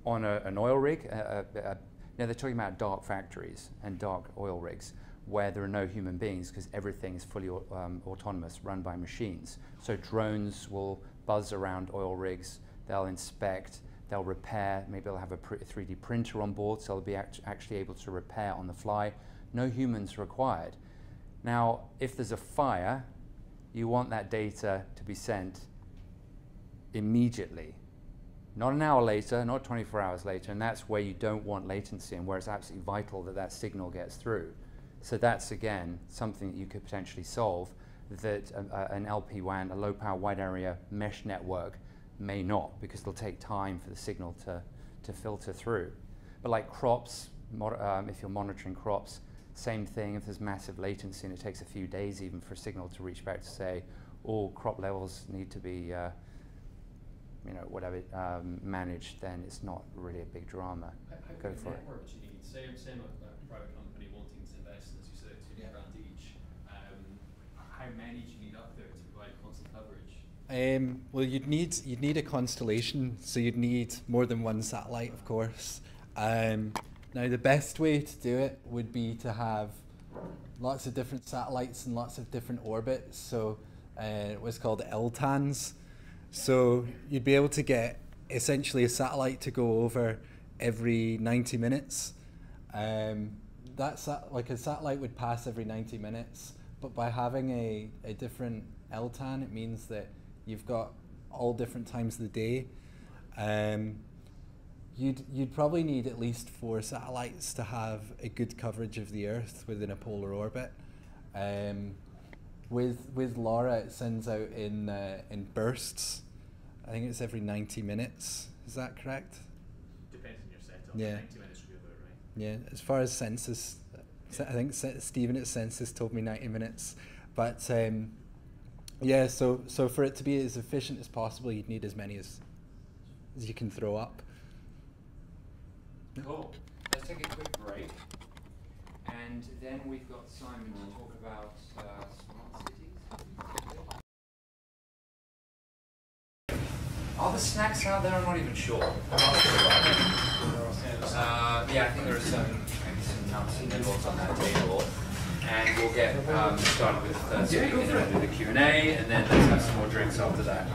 on an oil rig, now they're talking about dark factories and dark oil rigs, where there are no human beings because everything is fully autonomous, run by machines. So drones will buzz around oil rigs, they'll inspect, they'll repair, maybe they'll have a 3D printer on board, so they'll be actually able to repair on the fly. No humans required. Now, if there's a fire, you want that data to be sent immediately. Not an hour later, not 24 hours later, and that's where you don't want latency and where it's absolutely vital that that signal gets through. So that's, again, something that you could potentially solve that an LPWAN, a low-power wide-area mesh network, may not, because it'll take time for the signal to filter through. But like crops, if you're monitoring crops, same thing. If there's massive latency and it takes a few days even for a signal to reach back to say, all crop levels need to be managed, then it's not really a big drama. Go for it. Network do you need? Say a private company wanting to invest, as you said, $2 grand each. How many do you need up there to provide constant coverage? Well, you'd need a constellation, so you'd need more than one satellite, of course. Now, the best way to do it would be to have lots of different satellites and lots of different orbits. So it was called LTANs. So you'd be able to get essentially a satellite to go over every 90 minutes. Like a satellite would pass every 90 minutes, but by having a different LTAN, it means that you've got all different times of the day. You'd probably need at least 4 satellites to have a good coverage of the Earth within a polar orbit. With LoRa, it sends out in bursts. I think it's every 90 minutes. Is that correct? Depends on your setup. Yeah. 90 minutes would be about right. Yeah, as far as census, I think Stephen at Census told me 90 minutes. But yeah, so for it to be as efficient as possible, you'd need as many as you can throw up. Cool. Let's take a quick break. And then we've got Simon to talk about smart cities. Are the snacks out there? I'm not even sure. Yeah, I think there are maybe some nuts and nibbles on that table. And we'll get started with the third speaker, and then we'll do the Q&A, and then let's have some more drinks after that.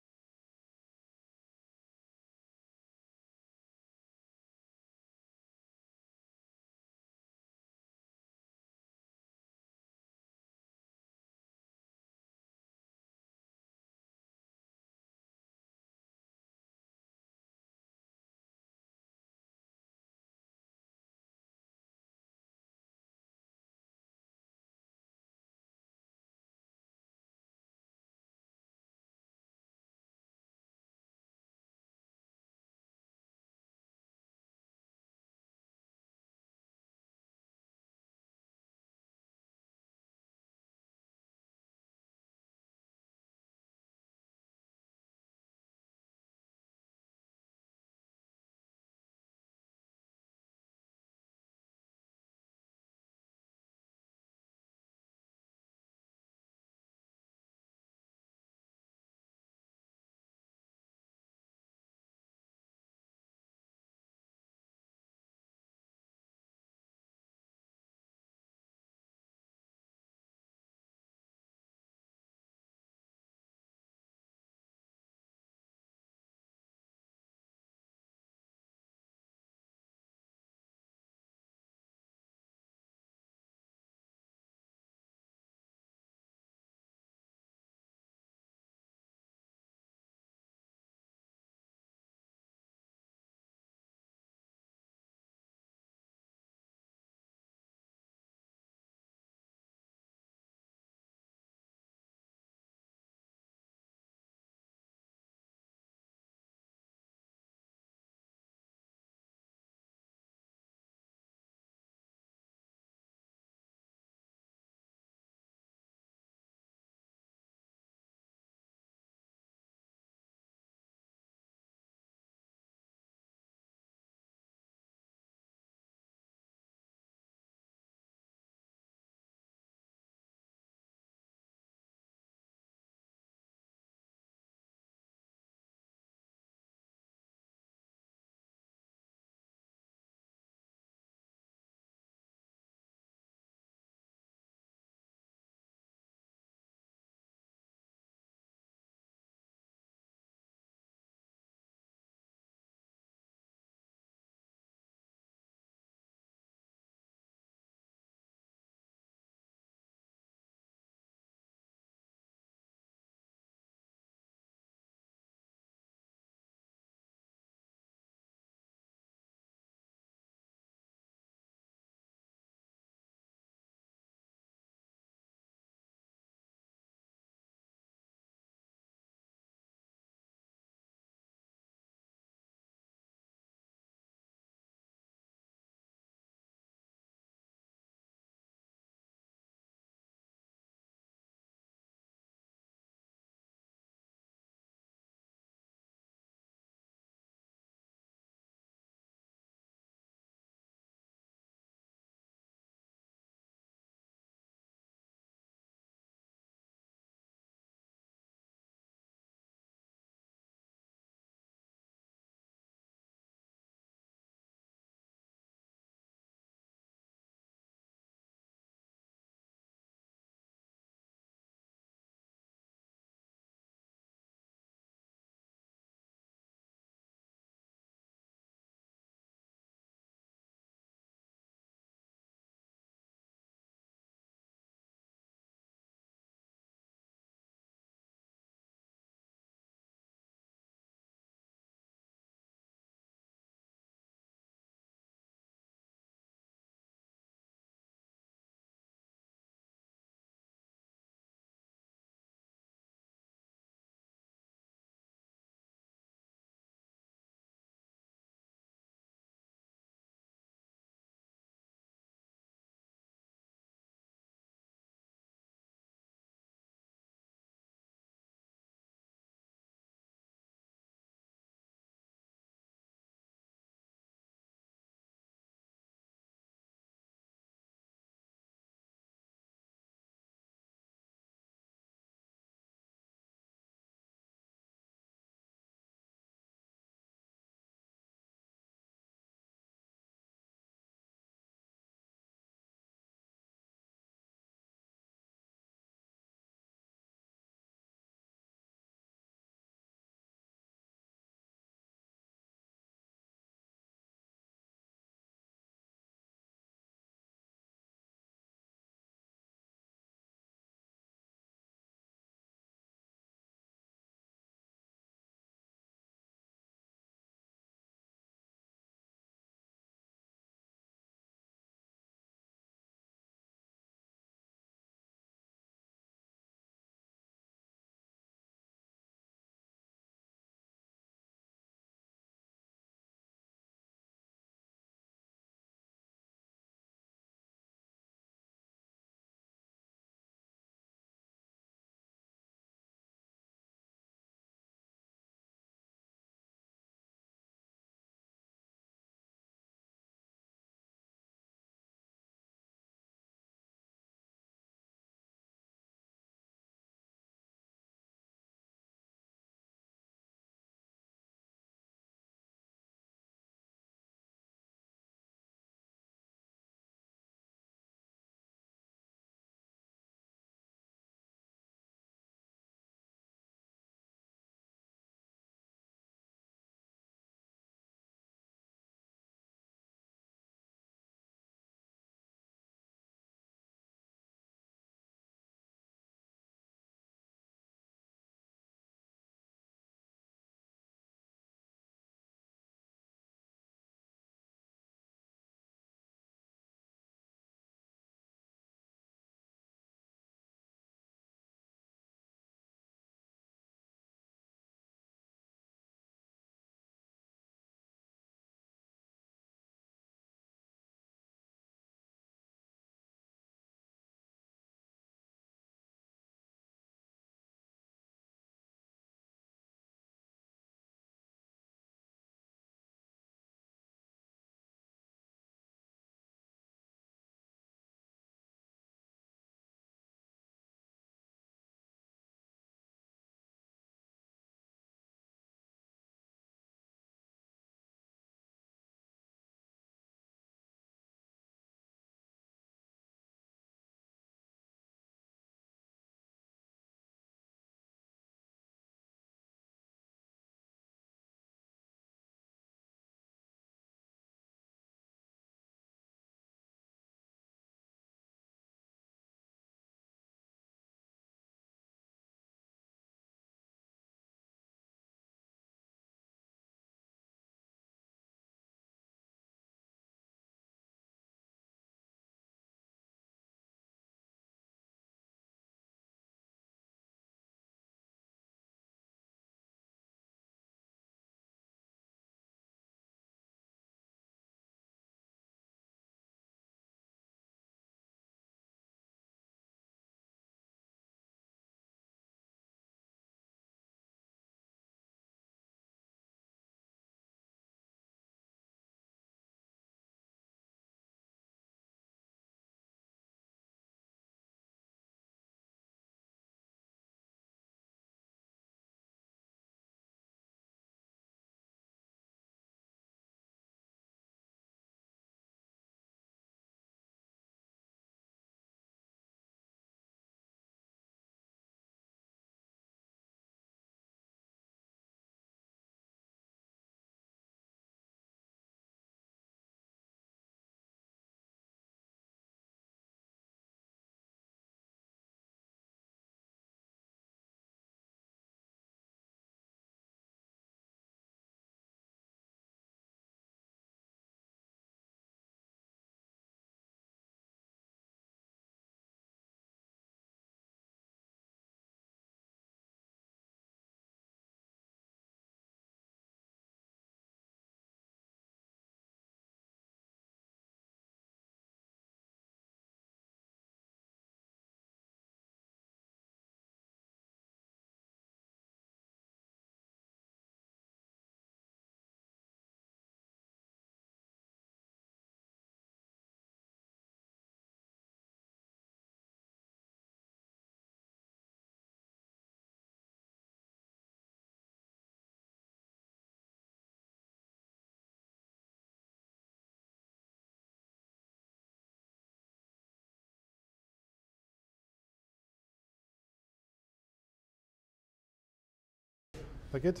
that good?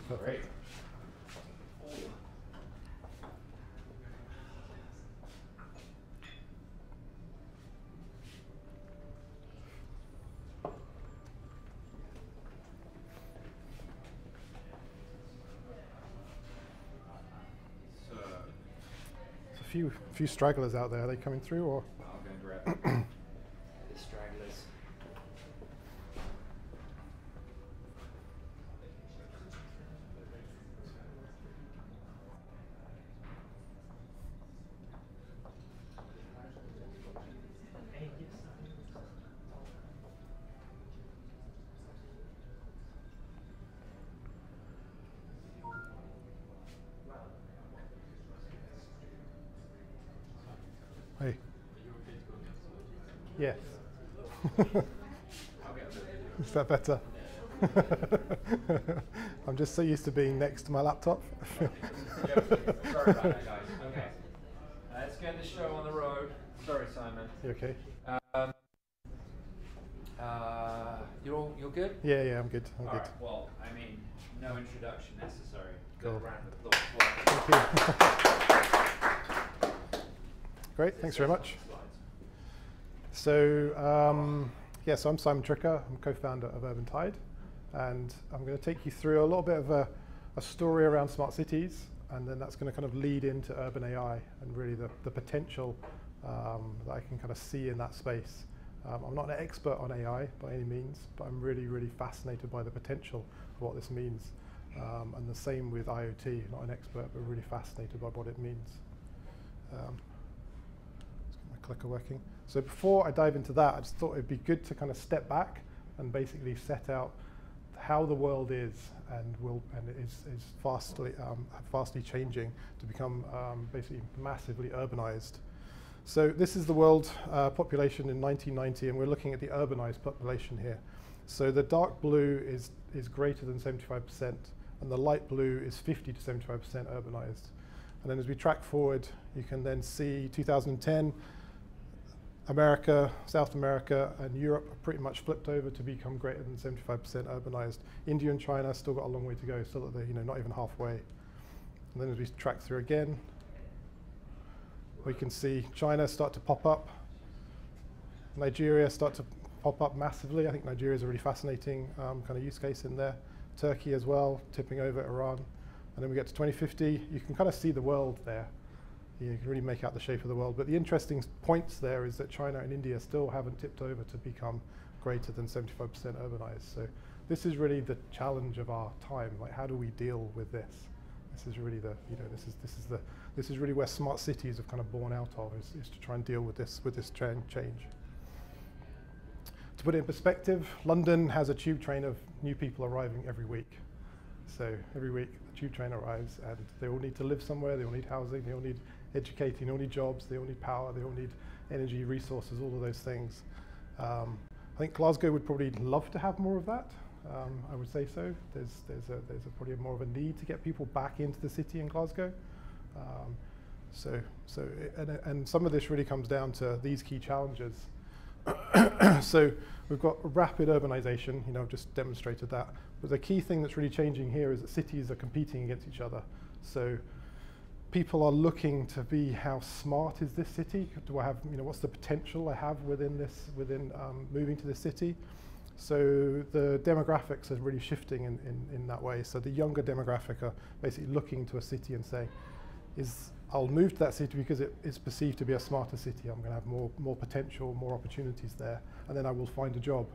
Great. There's a few stragglers out there. Are they coming through, or? I'll go and grab the stragglers. Hey. Yes. Is that better? I'm just so used to being next to my laptop. Sorry about that, guys. Okay. Let's get the show on the road. Sorry, Simon. You okay? You're good? Yeah, I'm good. I'm All good. right. Well, I mean, no introduction necessary. Cool. Good round of applause. Thank you. Great. Thanks very much. So, so I'm Simon Tricker. I'm co-founder of Urban Tide, and I'm going to take you through a little bit of a story around smart cities, and then that's going to kind of lead into urban AI and really the potential that I can kind of see in that space. I'm not an expert on AI by any means, but I'm really, really fascinated by the potential of what this means. And the same with IoT, not an expert, but really fascinated by what it means. Let's get my clicker working. So before I dive into that, I just thought it'd be good to kind of step back and basically set out how the world is and it is fastly changing to become basically massively urbanized. So this is the world population in 1990, and we're looking at the urbanized population here. So the dark blue is greater than 75%, and the light blue is 50 to 75% urbanized. And then as we track forward, you can then see 2010, America, South America, and Europe are pretty much flipped over to become greater than 75% urbanized. India and China still got a long way to go, still at the, not even halfway. And then as we track through again, we can see China start to pop up, Nigeria start to pop up massively. I think Nigeria is a really fascinating kind of use case in there. Turkey as well, tipping over Iran. And then we get to 2050, you can kind of see the world there. You can really make out the shape of the world. But the interesting points there is that China and India still haven't tipped over to become greater than 75% urbanized. So this is really the challenge of our time. Like, how do we deal with this? This is really the, this is really where smart cities have kind of born out of, is to try and deal with this change. To put it in perspective, London has a tube train of new people arriving every week. So every week the tube train arrives, and they all need to live somewhere, they all need housing, they all need educating, they all need jobs, they all need power, they all need energy, resources, all of those things. I think Glasgow would probably love to have more of that. I would say so. There's probably more of a need to get people back into the city in Glasgow. And some of this really comes down to these key challenges. So we've got rapid urbanization, I've just demonstrated that. But the key thing that's really changing here is that cities are competing against each other. So people are looking to be, how smart is this city? Do I have, what's the potential I have within moving to this city? So the demographics are really shifting in that way. So the younger demographic are basically looking to a city and saying, I'll move to that city because it is perceived to be a smarter city. I'm going to have more potential, more opportunities there, and then I will find a job.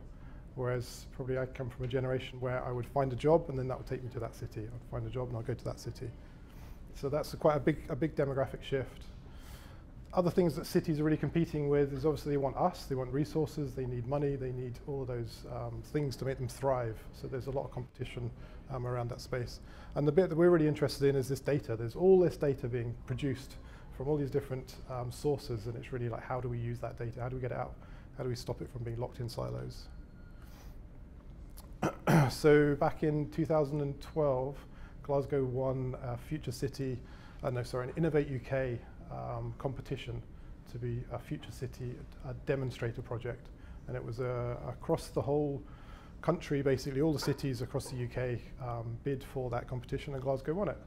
Whereas probably I come from a generation where I would find a job and then that would take me to that city. I'd find a job and I'll go to that city. So that's quite a big demographic shift. Other things that cities are really competing with is obviously they want us, they want resources, they need money, they need all of those things to make them thrive. So there's a lot of competition around that space. And the bit that we're really interested in is this data. There's all this data being produced from all these different sources, and it's really like, how do we use that data? How do we get it out? How do we stop it from being locked in silos? So back in 2012, Glasgow won an Innovate UK competition to be a future city, a demonstrator project, and it was across the whole country, basically all the cities across the UK bid for that competition, and Glasgow won it.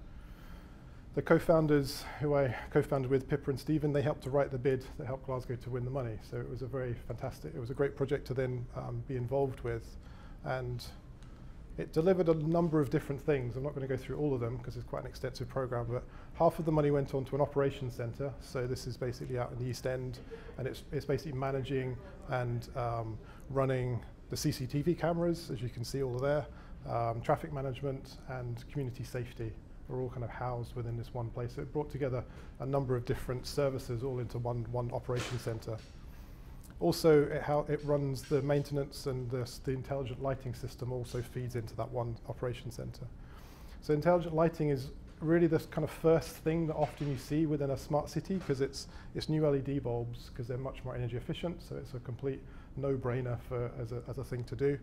The co-founders, who I co-founded with, Pippa and Stephen, they helped to write the bid that helped Glasgow to win the money. So it was a very fantastic, it was a great project to then be involved with. And it delivered a number of different things. I'm not going to go through all of them because it's quite an extensive program, but half of the money went on to an operations center. So this is basically out in the East End, and it's basically managing and running the CCTV cameras, as you can see all there, traffic management and community safety are all kind of housed within this one place. So it brought together a number of different services all into one operations center. Also, how it runs the maintenance and the intelligent lighting system also feeds into that one operations center. So intelligent lighting is really the kind of first thing that often you see within a smart city, because it's new LED bulbs, because they're much more energy efficient. So it's a complete no-brainer as a thing to do.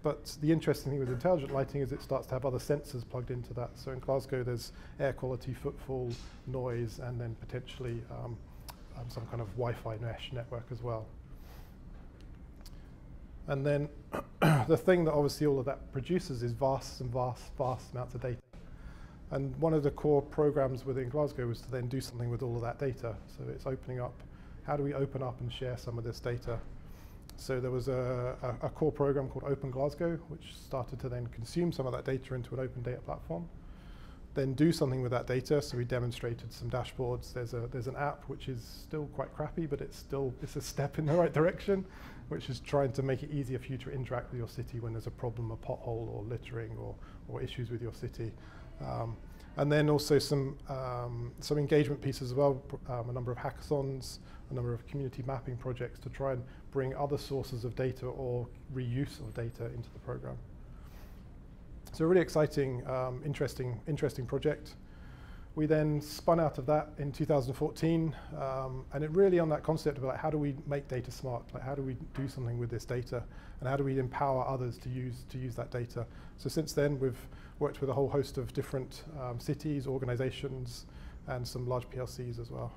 But the interesting thing with intelligent lighting is it starts to have other sensors plugged into that. So in Glasgow, there's air quality, footfall, noise, and then potentially some kind of Wi-Fi mesh network as well. And then the thing that obviously all of that produces is vast amounts of data. And one of the core programs within Glasgow was to then do something with all of that data. So it's opening up, how do we open up and share some of this data? So there was a core program called Open Glasgow, which started to then consume some of that data into an open data platform, then do something with that data. So we demonstrated some dashboards. There's an app which is still quite crappy, but it's a step in the right direction, which is trying to make it easier for you to interact with your city when there's a problem, a pothole or littering or issues with your city. And then also some engagement pieces as well, a number of hackathons, a number of community mapping projects to try and bring other sources of data or reuse of data into the program. So a really exciting, interesting project. We then spun out of that in 2014, and it really on that concept of like, how do we make data smart? Like, how do we do something with this data, and how do we empower others to use that data? So since then, we've worked with a whole host of different cities, organizations, and some large PLCs as well.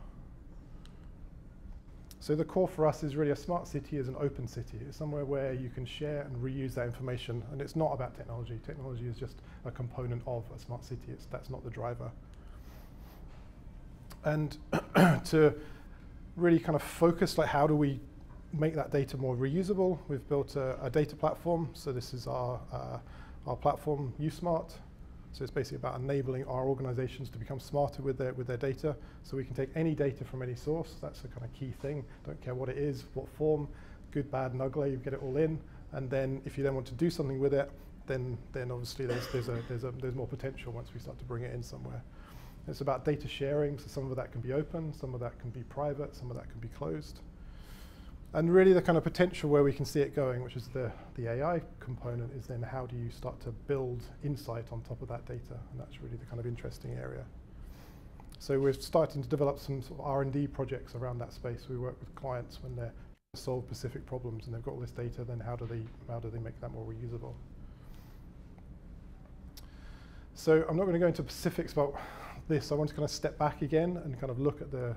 So the core for us is really a smart city is an open city. It's somewhere where you can share and reuse that information, and it's not about technology. Technology is just a component of a smart city. That's not the driver. And to really kind of focus, like how do we make that data more reusable, we've built a data platform. So this is our platform, USmart. So it's basically about enabling our organizations to become smarter with their data. So we can take any data from any source. That's a kind of key thing. Don't care what it is, what form, good, bad, and ugly, you get it all in. And then if you then want to do something with it, then obviously there's more potential once we start to bring it in somewhere. It's about data sharing, so some of that can be open, some of that can be private, some of that can be closed. And really the kind of potential where we can see it going, which is the AI component, is then how do you start to build insight on top of that data? And that's really the kind of interesting area. So we're starting to develop some sort of R&D projects around that space. We work with clients when they're trying to solve specific problems and they've got all this data, then how do they make that more reusable? So I'm not going to go into specifics about this. I want to kind of step back again and kind of look at the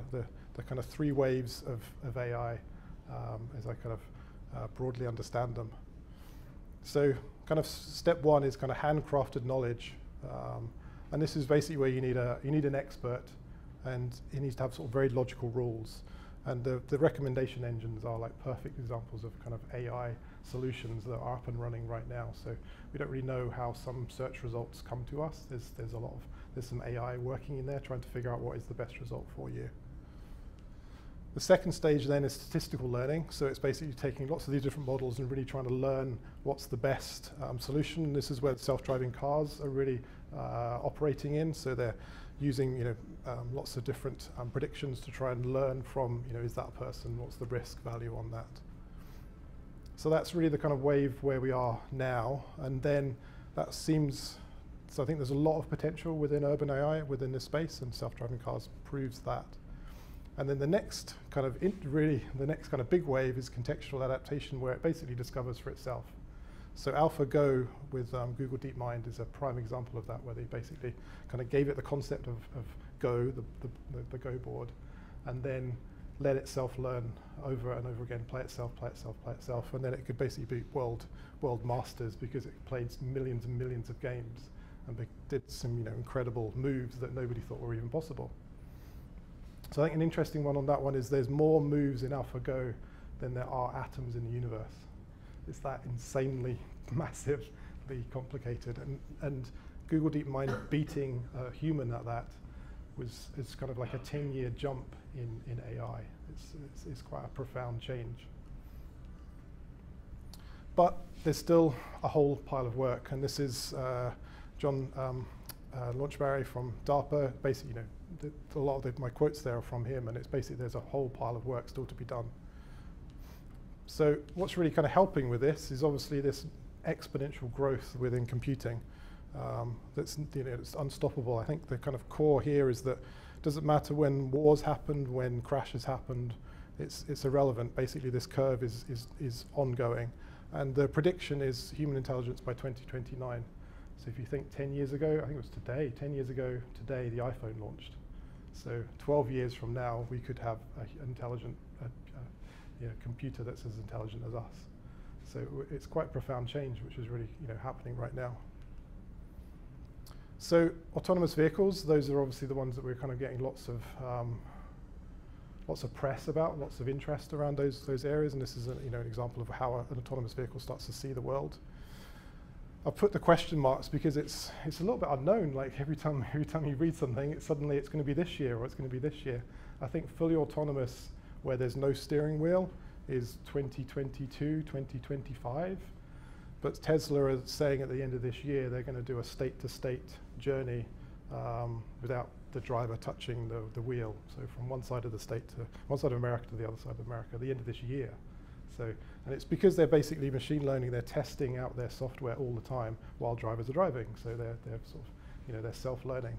kind of three waves of AI as I kind of broadly understand them. So kind of step one is kind of handcrafted knowledge. And this is basically where you need an expert, and he needs to have sort of very logical rules. And the recommendation engines are like perfect examples of kind of AI solutions that are up and running right now. So we don't really know how some search results come to us. There's some AI working in there trying to figure out what is the best result for you. The second stage then is statistical learning. So it's basically taking lots of these different models and really trying to learn what's the best solution. And this is where self-driving cars are really operating in. So they're using lots of different predictions to try and learn from, is that a person? What's the risk value on that? So that's really the kind of wave where we are now. And then that seems, so I think there's a lot of potential within urban AI within this space, and self-driving cars proves that. And then the next kind of big wave is contextual adaptation, where it basically discovers for itself. So AlphaGo with Google DeepMind is a prime example of that, where they basically kind of gave it the concept of Go, the Go board, and then let itself learn over and over again, play itself, and then it could basically be world masters because it played millions and millions of games and did some incredible moves that nobody thought were even possible. So I think an interesting one on that one is there's more moves in AlphaGo than there are atoms in the universe. It's that insanely massively complicated, and Google DeepMind beating a human at that is kind of like a 10-year jump in AI. It's quite a profound change. But there's still a whole pile of work, and this is John Launchbury from DARPA. Basically, a lot of my quotes there are from him, and it's basically there's a whole pile of work still to be done. So what's really kind of helping with this is obviously this exponential growth within computing. That's it's unstoppable. I think the kind of core here is that it doesn't matter when wars happened, when crashes happened, it's irrelevant. Basically, this curve is ongoing, and the prediction is human intelligence by 2029. So if you think 10 years ago, I think it was today, 10 years ago today, the iPhone launched. So 12 years from now, we could have an intelligent computer that's as intelligent as us. So it's quite a profound change, which is really happening right now. So autonomous vehicles, those are obviously the ones that we're kind of getting lots of press about, lots of interest around those areas, and this is an example of how an autonomous vehicle starts to see the world. I've put the question marks because it's a little bit unknown. Like every time you read something, suddenly it's going to be this year or it's going to be this year. I think fully autonomous, where there's no steering wheel, is 2022, 2025. But Tesla is saying at the end of this year they're going to do a state-to-state journey without the driver touching the wheel. So from one side of the state to one side of America to the other side of America at the end of this year. So, and it's because they're basically machine learning. They're testing out their software all the time while drivers are driving. So they're sort of they're self-learning.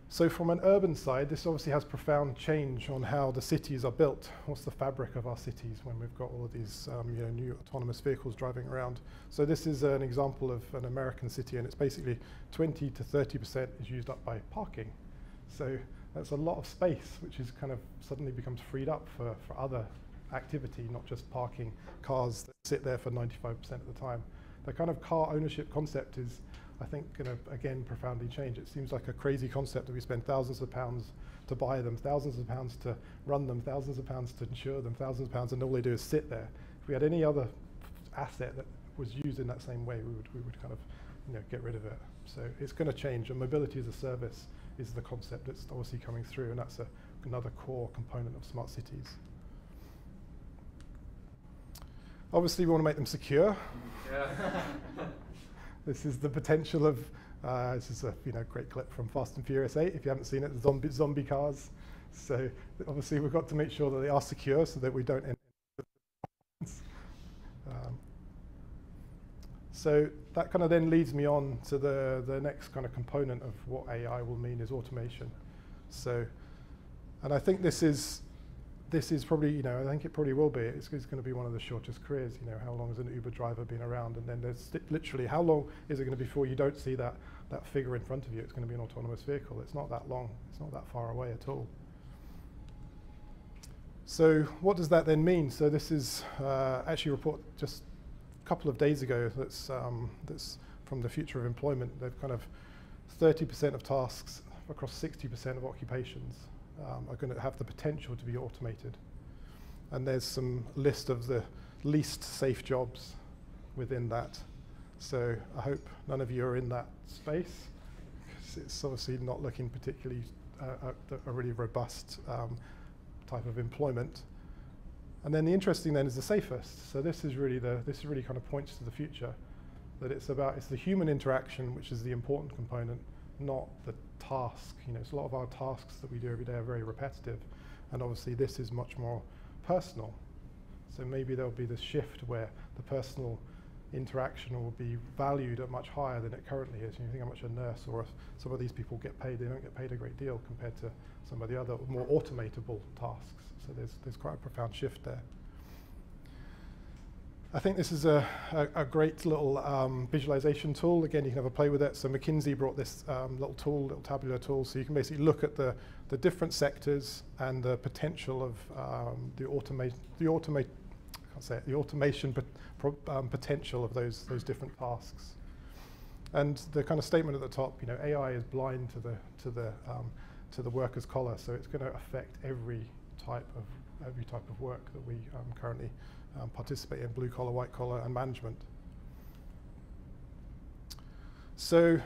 So from an urban side, this obviously has profound change on how the cities are built. What's the fabric of our cities when we've got all of these new autonomous vehicles driving around? So this is an example of an American city, and it's basically 20 to 30% is used up by parking. So that's a lot of space, which is kind of suddenly becomes freed up for other activity, not just parking cars that sit there for 95% of the time. The kind of car ownership concept is, I think, going to, again, profoundly change. It seems like a crazy concept that we spend thousands of pounds to buy them, thousands of pounds to run them, thousands of pounds to insure them, thousands of pounds, and all they do is sit there. If we had any other asset that was used in that same way, we would kind of get rid of it. So it's going to change, and mobility as a service is the concept that's obviously coming through, and that's another core component of smart cities. Obviously, we want to make them secure. Yeah. This is the potential of, this is a great clip from Fast and Furious 8. If you haven't seen it, the zombie cars. So obviously we've got to make sure that they are secure so that we don't end up with so that kind of then leads me on to the next kind of component of what AI will mean is automation. So, and I think this is probably, I think it probably will be. It's going to be one of the shortest careers. How long has an Uber driver been around? And then there's literally, how long is it going to be before you don't see that figure in front of you? It's going to be an autonomous vehicle. It's not that long. It's not that far away at all. So what does that then mean? So this is actually a report just a couple of days ago that's from the Future of Employment. They've kind of 30% of tasks across 60% of occupations are going to have the potential to be automated. And there's some list of the least safe jobs within that. So I hope none of you are in that space, because it's obviously not looking particularly a really robust type of employment. And then the interesting then is the safest. So this really kind of points to the future, that it's the human interaction which is the important component, not the task. So a lot of our tasks that we do every day are very repetitive, and obviously this is much more personal. So maybe there'll be this shift where the personal interaction will be valued at much higher than it currently is. You think how much a nurse or some of these people get paid, they don't get paid a great deal compared to some of the other more automatable tasks. So there's quite a profound shift there. I think this is a great little visualization tool. Again, you can have a play with it. So McKinsey brought this little tool, little tabular tool, so you can basically look at the different sectors and the potential of the automation potential of those different tasks. And the kind of statement at the top, you know, AI is blind to the worker's collar, so it's going to affect every type of work that we currently participate in: blue collar, white collar, and management. So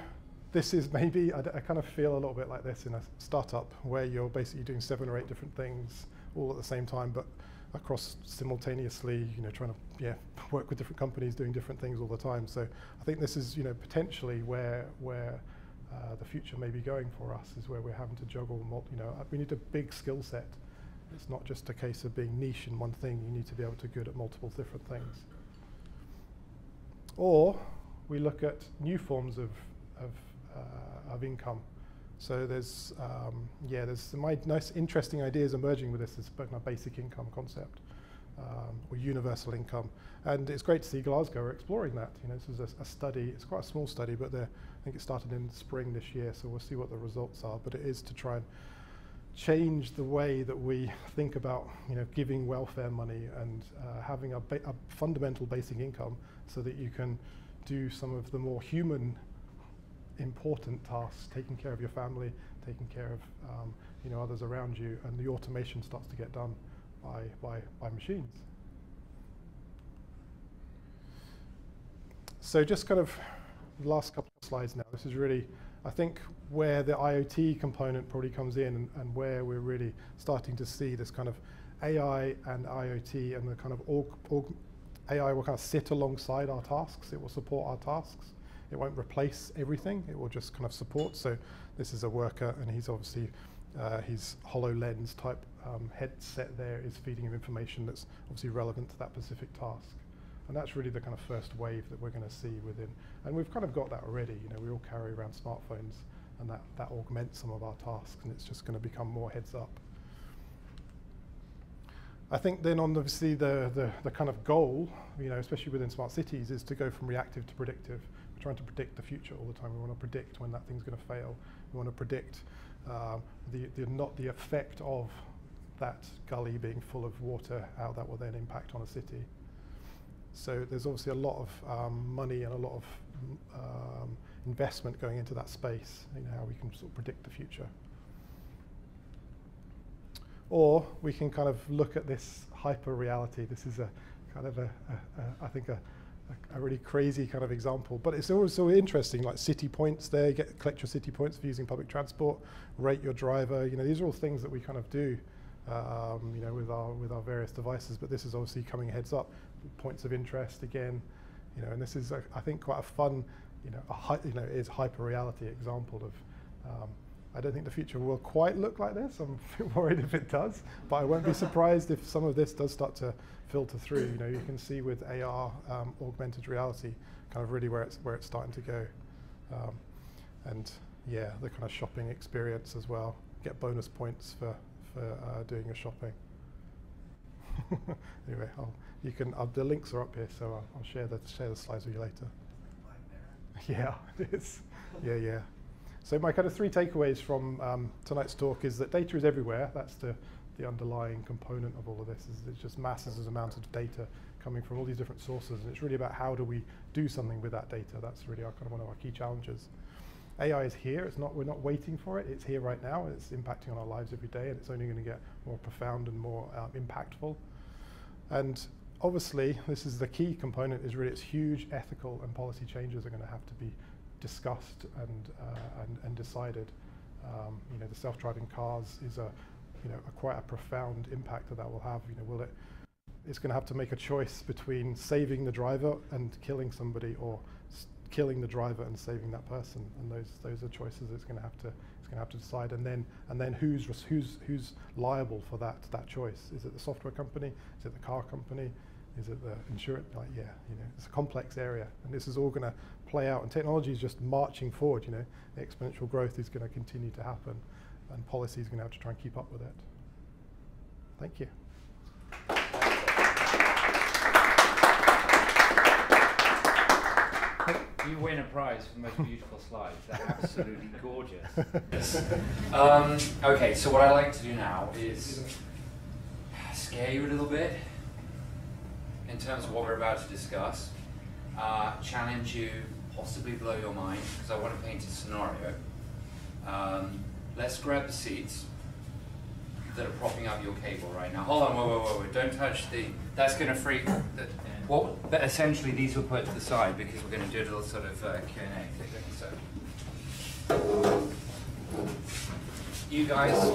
this is maybe, I kind of feel a little bit like this in a startup where you're basically doing 7 or 8 different things all at the same time, but across simultaneously, you know, trying to work with different companies doing different things all the time. So I think this is, you know, potentially where the future may be going for us, is where we're having to juggle, you know, we need a big skill set. It's not just a case of being niche in one thing. You need to be able to be good at multiple different things. Or we look at new forms of income. So there's some nice, interesting ideas emerging with this. This basic income concept, or universal income, and it's great to see Glasgow are exploring that. You know, this is a study. It's quite a small study, but I think it started in spring this year. So we'll see what the results are. But it is to try and change the way that we think about, you know, giving welfare money and having a fundamental basic income, so that you can do some of the more human, important tasks, taking care of your family, taking care of you know, others around you, and the automation starts to get done by machines. So just kind of the last couple of slides now. This is really, I think, where the IoT component probably comes in, and where we're really starting to see this kind of AI and IoT, and the kind of AI will kind of sit alongside our tasks. It will support our tasks. It won't replace everything. It will just kind of support. So this is a worker, and he's obviously, his HoloLens type headset there is feeding him information that's obviously relevant to that specific task. And that's really the kind of first wave that we're going to see within. And we've kind of got that already. You know, we all carry around smartphones, and that augments some of our tasks, and it's just going to become more heads up. I think then obviously the kind of goal, you know, especially within smart cities, is to go from reactive to predictive. We're trying to predict the future all the time. We want to predict when that thing's going to fail. We want to predict the effect of that gully being full of water, how that will then impact on a city. So there's obviously a lot of money and a lot of investment going into that space, you know, how we can sort of predict the future. Or we can kind of look at this hyper reality. This is a kind of I think a really crazy kind of example, but it's also interesting, like city points there. You collect your city points for using public transport, rate your driver. You know, these are all things that we kind of do, you know, with our various devices. But this is obviously coming heads up, points of interest again, you know. And this is, I think, quite a fun, you know, is hyper reality example of. I don't think the future will quite look like this. I'm worried if it does, but I won't be surprised if some of this does start to filter through. You know, you can see with AR, augmented reality, kind of really where it's starting to go, and yeah, the kind of shopping experience as well. Get bonus points for doing your shopping. Anyway, the links are up here, so I'll share the slides with you later. Yeah, it is. Yeah. So my kind of 3 takeaways from tonight's talk is that data is everywhere. That's the underlying component of all of this. It's just masses amounts of data coming from all these different sources, and it's really about how do we do something with that data. That's really one of our key challenges. AI is here. We're not waiting for it. It's here right now. It's impacting on our lives every day, and it's only going to get more profound and more impactful. And obviously, this is the key component. Is really, it's huge ethical and policy changes are going to have to be discussed and decided. You know, the self-driving cars is quite a profound impact that will have. You know, it's going to have to make a choice between saving the driver and killing somebody, or killing the driver and saving that person. And those are choices it's going to have to decide. And then who's liable for that choice? Is it the software company? Is it the car company? Is it the insurance? Like, yeah, you know, it's a complex area, and this is all going to play out. And technology is just marching forward. You know, the exponential growth is going to continue to happen, and policy is going to have to try and keep up with it. Thank you. You win a prize for the most beautiful slides. They're absolutely gorgeous. Okay, so what I like to do now is scare you a little bit in terms of what we're about to discuss, challenge you, possibly blow your mind, because I want to paint a scenario. Let's grab the seats that are propping up your cable right now. Hold on, whoa, don't touch that's going to freak, but essentially these will put to the side because we're going to do a little sort of Q&A. So, you guys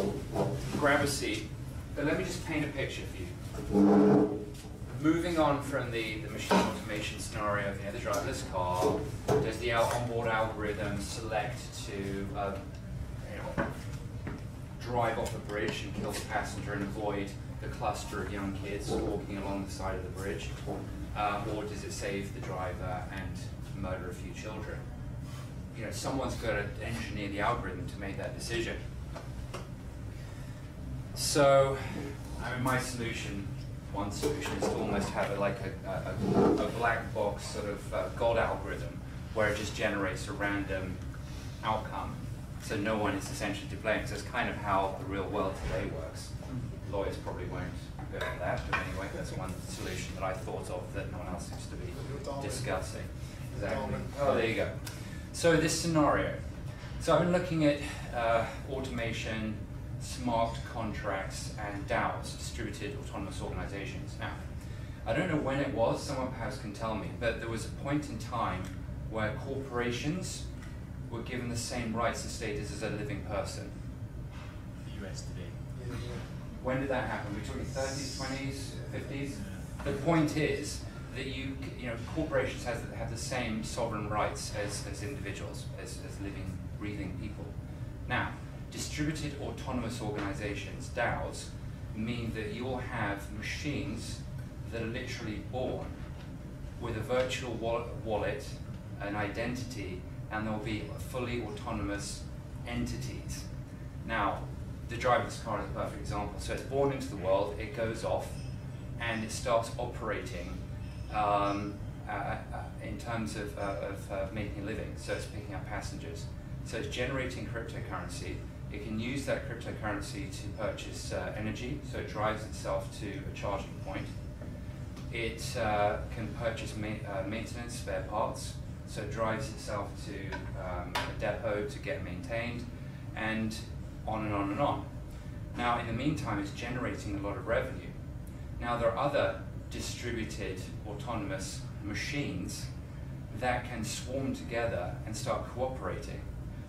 grab a seat, but let me just paint a picture for you. Moving on from the machine automation scenario of the driverless car, does the onboard algorithm select to drive off a bridge and kill the passenger and avoid the cluster of young kids walking along the side of the bridge? Or does it save the driver and murder a few children? Someone's got to engineer the algorithm to make that decision. So, my solution, one solution, is to almost have it like a black box sort of God algorithm where it just generates a random outcome. So no one is essentially to blame. So it's kind of how the real world today works. Lawyers probably won't go for that, but anyway, that's one solution that I thought of that no one else seems to be discussing. Exactly. Oh, there you go. So this scenario. So I've been looking at automation, smart contracts, and DAOs, distributed autonomous organizations. Now, I don't know when it was, someone perhaps can tell me, but there was a point in time where corporations were given the same rights and status as a living person. The US today. When did that happen? We're talking 30s, 20s, 50s? The point is that corporations have the same sovereign rights as individuals, as living, breathing people. Now, distributed autonomous organizations, DAOs, mean that you'll have machines that are literally born with a virtual wallet, an identity, and they'll be fully autonomous entities. Now, the driverless car is a perfect example. So it's born into the world, it goes off, and it starts operating in terms of making a living. So it's picking up passengers. So it's generating cryptocurrency. It can use that cryptocurrency to purchase energy, so it drives itself to a charging point. It can purchase maintenance, spare parts, so it drives itself to a depot to get maintained, and on and on and on. Now, in the meantime, it's generating a lot of revenue. Now, there are other distributed autonomous machines that can swarm together and start cooperating.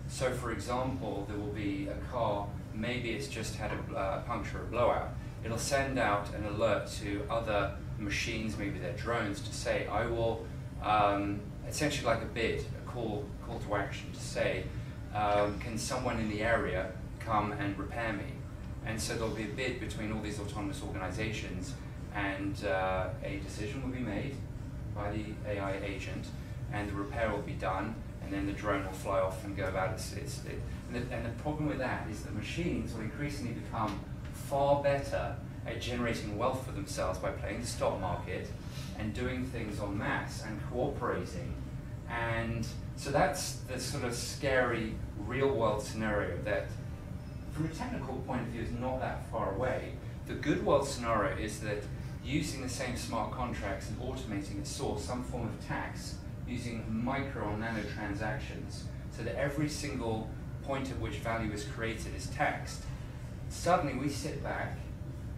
So, for example, there will be a car, maybe it's just had a puncture or blowout. It'll send out an alert to other machines, maybe they're drones, to say, I will, essentially like a bid, a call to action to say, can someone in the area come and repair me? And so there'll be a bid between all these autonomous organizations, and a decision will be made by the AI agent, and the repair will be done, and then the drone will fly off and go about its and the problem with that is that machines will increasingly become far better at generating wealth for themselves by playing the stock market and doing things en masse and cooperating. And so that's the sort of scary real-world scenario that, from a technical point of view, is not that far away. The good world scenario is that using the same smart contracts and automating at source some form of tax using micro or nano transactions, so that every single point at which value is created is taxed. Suddenly we sit back,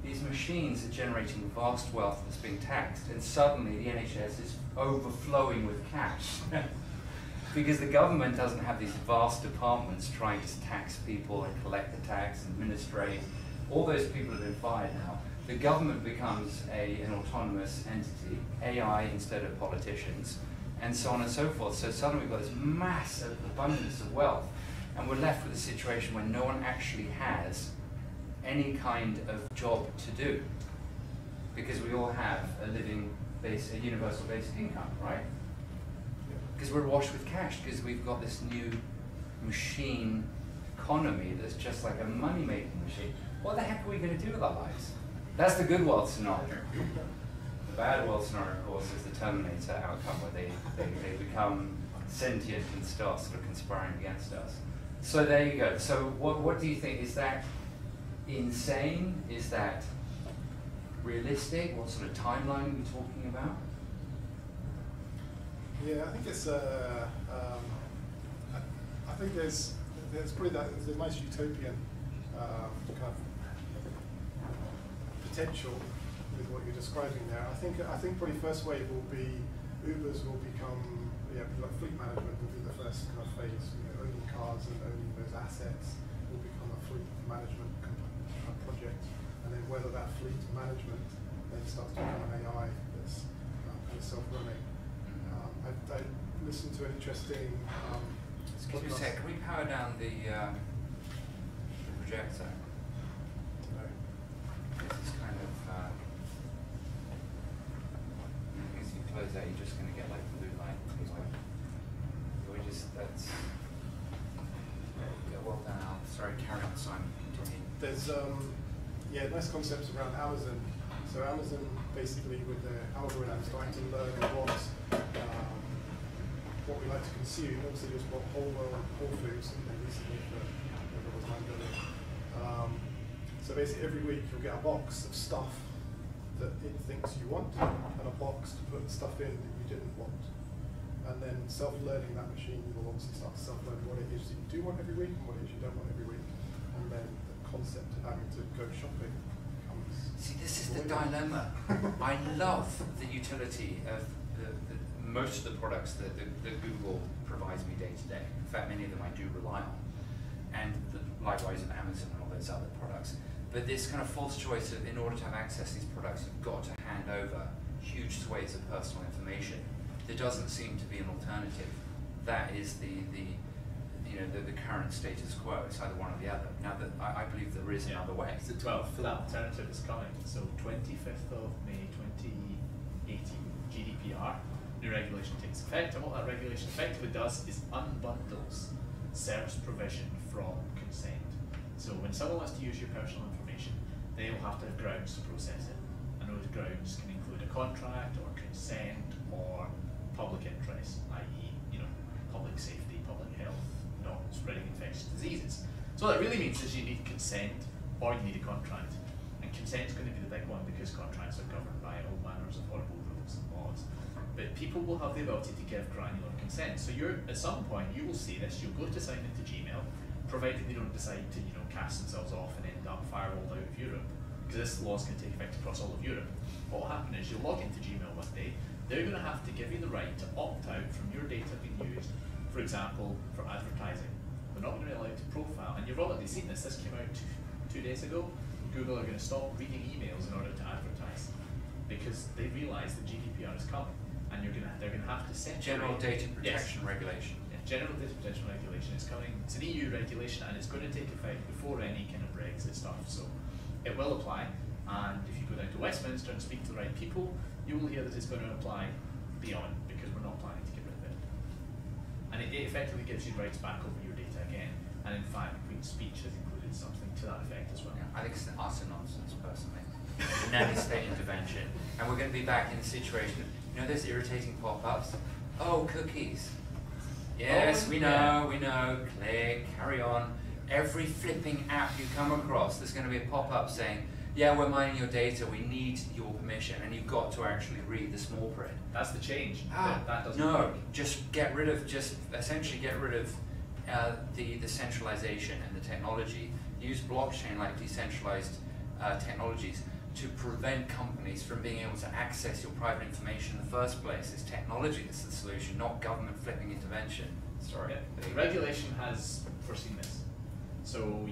these machines are generating vast wealth that's being taxed, and suddenly the NHS is overflowing with cash. Because the government doesn't have these vast departments trying to tax people and collect the tax and administrate. All those people have been fired now. The government becomes an autonomous entity, AI instead of politicians, and so on and so forth. So suddenly we've got this massive abundance of wealth, and we're left with a situation where no one actually has any kind of job to do, because we all have a universal basic income, right? Because we're washed with cash, because we've got this new machine economy that's just like a money-making machine. What the heck are we going to do with our lives? That's the good world scenario. The bad world scenario, of course, is the Terminator outcome, where they become sentient and start sort of conspiring against us. So there you go. So what do you think? Is that insane? Is that realistic? What sort of timeline are we talking about? Yeah, I think it's. I think there's probably there's a nice utopian kind of potential with what you're describing there. I think probably first wave will be Ubers will become like fleet management will be the first kind of phase. Owning cars and owning those assets will become a fleet management project, and then whether that fleet management then starts to become an AI that's kind of self-running. I listened to an interesting. Excuse me a sec, can we power down the projector? No. This is kind of. As you close that, you're just going to get like blue light. We just that's. Yeah, well done, Al. Sorry, carry on, Simon. Continue. There's nice concepts around Amazon. So Amazon basically with their algorithm starting to learn what we like to consume. Obviously just bought Whole Foods recently for $9 billion. So basically every week you'll get a box of stuff that it thinks you want and a box to put stuff in that you didn't want. And then self-learning that machine will obviously start to self-learn what it is that you do want every week and what it is you don't want every week. And then the concept of having to go shopping comes. See, this is the dilemma. I love the utility of most of the products that Google provides me day to day. In fact, many of them I do rely on. And likewise of Amazon and all those other products. But this kind of false choice of, in order to have access to these products, you've got to hand over huge swathes of personal information. There doesn't seem to be an alternative. That is the current status quo. It's either one or the other. Now, I believe there is another way. So that alternative is coming. So 25th of May 2018, GDPR, new regulation takes effect. And what that regulation effectively does is unbundles service provision from consent. So when someone wants to use your personal information, they will have to have grounds to process it. And those grounds can include a contract or consent or public interest, i.e., public safety, public health, not spreading infectious diseases. So what that really means is you need consent or you need a contract. And consent is going to be the big one because contracts are governed by all manners of horrible rules and laws. But people will have the ability to give granular consent. So at some point you will see this, you'll go to sign into Gmail, provided they don't decide to cast themselves off and end up firewalled out of Europe, because this law is going to take effect across all of Europe. What will happen is you'll log into Gmail one day, they're going to have to give you the right to opt out from your data being used, for example, for advertising. They're not going to be allowed to profile, and you've already seen this came out two days ago. Google are going to stop reading emails in order to advertise, because they realise that GDPR is coming, and they're going to have to separate. General Data Protection Regulation. General Data Protection Regulation is coming. It's an EU regulation and it's going to take effect before any kind of Brexit stuff. So it will apply. And if you go down to Westminster and speak to the right people, you will hear that it's going to apply beyond, because we're not planning to get rid of it. And it effectively gives you rights back over your data again. And in fact, Queen's speech has included something to that effect as well. Yeah, I think it's utter nonsense, personally. Never state intervention. And we're going to be back in the situation of, those irritating pop-ups? Oh, cookies. Yes, we know, click, carry on. Every flipping app you come across, there's going to be a pop-up saying, yeah, we're mining your data, we need your permission, and you've got to actually read the small print. That's the change. That doesn't no, work. essentially get rid of the centralization and the technology. Use blockchain like decentralized technologies to prevent companies from being able to access your private information in the first place. It's technology that's the solution, not government flipping intervention. Sorry. Yeah. Regulation has foreseen this. So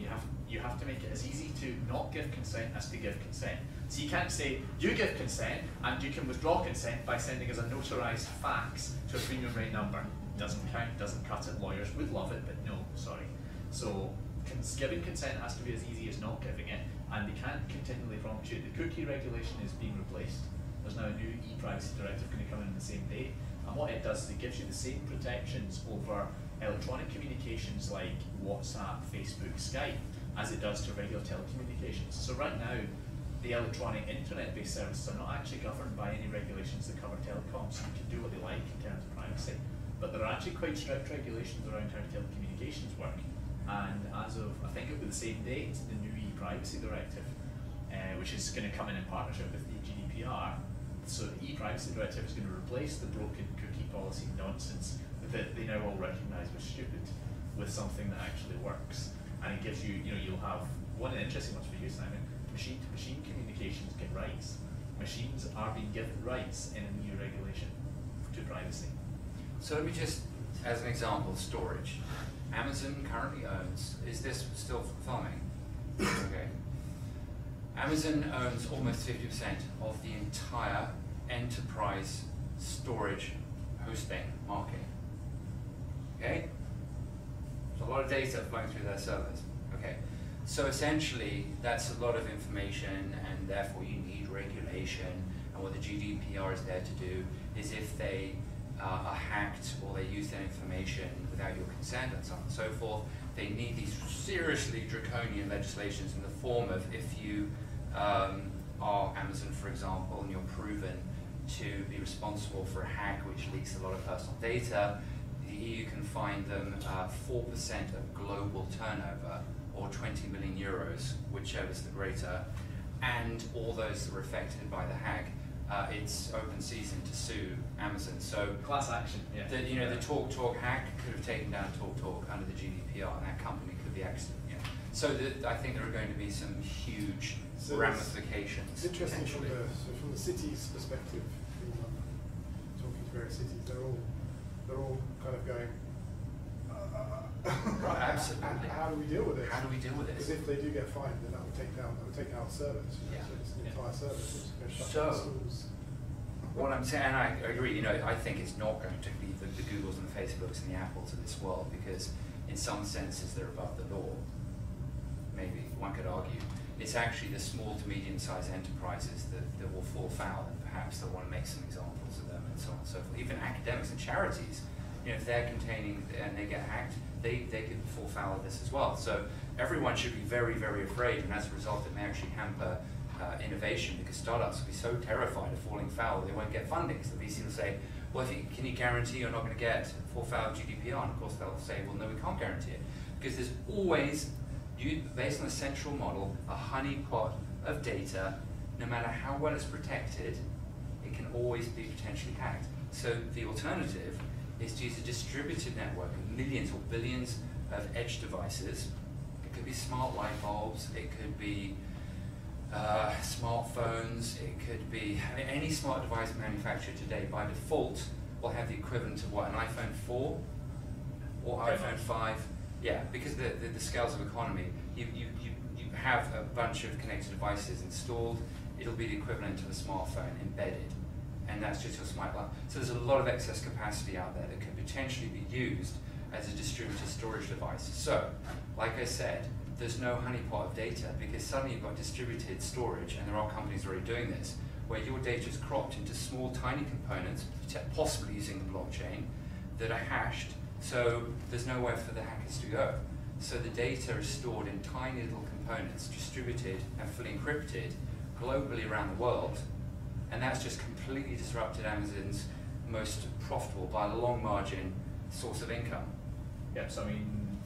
you have to make it as easy to not give consent as to give consent. So you can't say, you give consent and you can withdraw consent by sending us a notarized fax to a premium rate number. Doesn't count, doesn't cut it. Lawyers would love it, but no, sorry. So giving consent has to be as easy as not giving it. And they can't continually prompt you. The cookie regulation is being replaced. There's now a new e-privacy directive going to come in the same day. And what it does is it gives you the same protections over electronic communications like WhatsApp, Facebook, Skype, as it does to regular telecommunications. So right now, the electronic internet-based services are not actually governed by any regulations that cover telecoms. So you can do what they like in terms of privacy. but there are actually quite strict regulations around how telecommunications work. And as of, I think it'll be the same date, the new e-privacy directive, which is going to come in partnership with the GDPR. So the e-privacy directive is going to replace the broken cookie policy nonsense that they now all recognise was stupid with something that actually works. And it gives you, you'll have one of the interesting ones for you, Simon. Machine-to-machine communications get rights. Machines are being given rights in a new regulation to privacy. So let me just, as an example, storage. Amazon currently owns, is this still filming? Okay. Amazon owns almost 50% of the entire enterprise storage hosting market. Okay? There's a lot of data flowing through their servers. Okay. So essentially, that's a lot of information, and therefore you need regulation. And what the GDPR is there to do is if they are hacked or they use that information without your consent and so on and so forth, they need these seriously draconian legislations in the form of if you are Amazon, for example, and you're proven to be responsible for a hack which leaks a lot of personal data, the EU can fine them 4% of global turnover, or 20 million euros, whichever is the greater, and all those that were affected by the hack, it's open season to sue Amazon. So class action. Yeah. The TalkTalk hack could have taken down TalkTalk under the GDPR, and that company could be exited. Yeah. So I think there are going to be some huge ramifications. It's interesting from the city's perspective. Talking to various cities, they're all kind of going. Right, absolutely. How do we deal with it? How do we deal with it? Because if they do get fined, then that would take down the service. Yeah. So it's an entire service. It's going to shut So, down schools. What I'm saying, and I agree. I think it's not going to be the Googles and the Facebooks and the Apples of this world, because in some senses they're above the law. Maybe one could argue it's actually the small to medium-sized enterprises that will fall foul, and perhaps they'll want to make some examples of them and so on and so forth. Even academics and charities, if they're containing and they get hacked, they could fall foul of this as well. So everyone should be very, very afraid, and as a result it may actually hamper innovation, because startups will be so terrified of falling foul they won't get funding. So the VC will say, well, can you guarantee you're not going to get fall foul of GDPR? And of course they'll say, well, no, we can't guarantee it, because there's always, based on a central model, a honeypot of data. No matter how well it's protected, it can always be potentially hacked. So the alternative is to use a distributed network of millions or billions of edge devices. It could be smart light bulbs, it could be smartphones, it could be any smart device manufactured today by default will have the equivalent of what, an iPhone 4 or iPhone 5? Yeah, because the scales of economy, you have a bunch of connected devices installed, it'll be the equivalent of a smartphone embedded. And that's just your smart light. So there's a lot of excess capacity out there that could potentially be used as a distributed storage device. So, like I said, there's no honeypot of data, because suddenly you've got distributed storage, and there are companies already doing this, where your data is cropped into small, tiny components, possibly using the blockchain, that are hashed, so there's nowhere for the hackers to go. So the data is stored in tiny little components, distributed and fully encrypted globally around the world, and that's just completely disrupted Amazon's most profitable, by a long margin, source of income. Yeah, so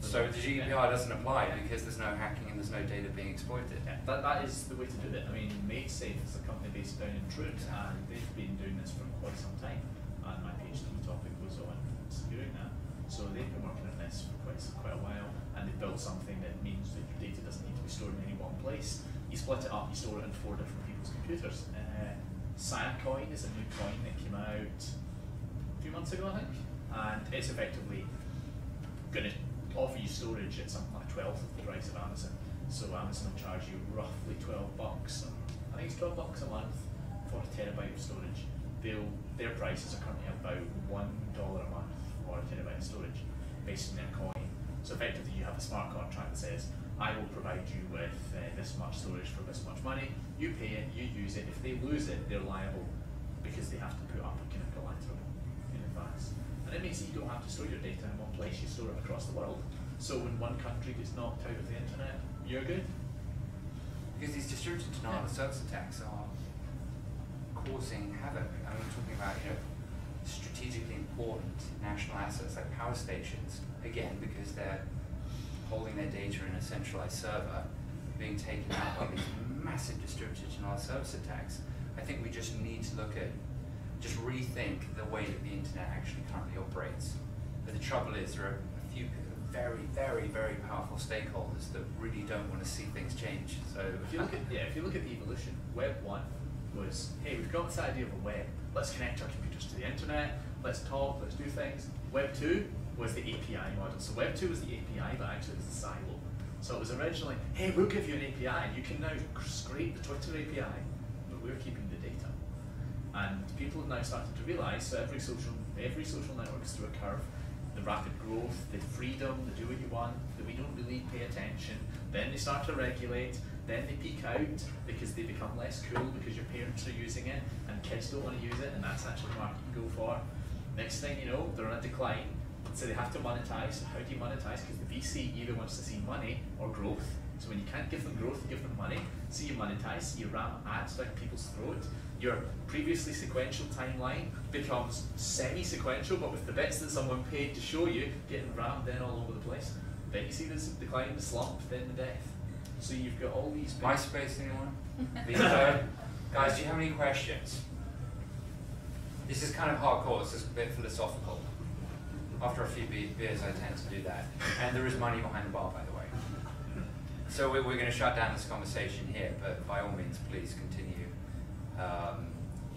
so the GDPR doesn't apply because there's no hacking and there's no data being exploited. Yeah, that is the way to do it. MateSafe is a company based down in Trout, and they've been doing this for quite some time. And my PhD topic was on securing that. So they've been working on this for quite a while, and they've built something that means that your data doesn't need to be stored in any one place. You split it up, you store it in 4 different people's computers. Coin is a new coin that came out a few months ago, I think, and it's effectively going to offer you storage at something like 1/12 of the price of Amazon. So Amazon will charge you roughly $12. I think it's $12 a month for a terabyte of storage. Their prices are currently about $1 a month for a terabyte of storage, based on their coin. So effectively, you have a smart contract that says, I will provide you with this much storage for this much money. You pay it, you use it. If they lose it, they're liable, because they have to put up a kind of collateral in advance. And it means that you don't have to store your data in one place, you store it across the world. So when one country gets knocked out of the internet, you're good. Because these distributed denial of service attacks are causing havoc. We're talking about strategically important national assets like power stations, again, because they're holding their data in a centralized server, being taken out by these massive distributed denial of service attacks. I think we just need to look at, just rethink the way that the internet actually currently operates. But the trouble is there are a few very, very, very powerful stakeholders that really don't want to see things change. So if you look at if you look at the evolution, Web 1 was, hey, we've got this idea of a web. Let's connect our computers to the internet. Let's talk. Let's do things. Web 2 was the API model. So Web 2 was the API, but actually it was the silo. So it was originally, hey, we'll give you an API, and you can now scrape the Twitter API, but we're keeping the data. And people have now started to realize, so every social network is through a curve. The rapid growth, the freedom, the do what you want, that we don't really pay attention. Then they start to regulate, then they peak out because they become less cool because your parents are using it and kids don't want to use it, and that's actually what you can go for. Next thing you know, they're on a decline, so they have to monetize. How do you monetize? Because the VC either wants to see money or growth. So when you can't give them growth, you give them money. So you monetize, you ram ads down people's throat. Your previously sequential timeline becomes semi-sequential, but with the bits that someone paid to show you getting rammed in all over the place. Then you see this decline, the slump, then the death. So you've got all these bits. MySpace, anyone? Guys, do you have any questions? This is kind of hardcore, it's just a bit philosophical. After a few beers, I tend to do that. And there is money behind the bar, by the way. So we're going to shut down this conversation here, but by all means, please continue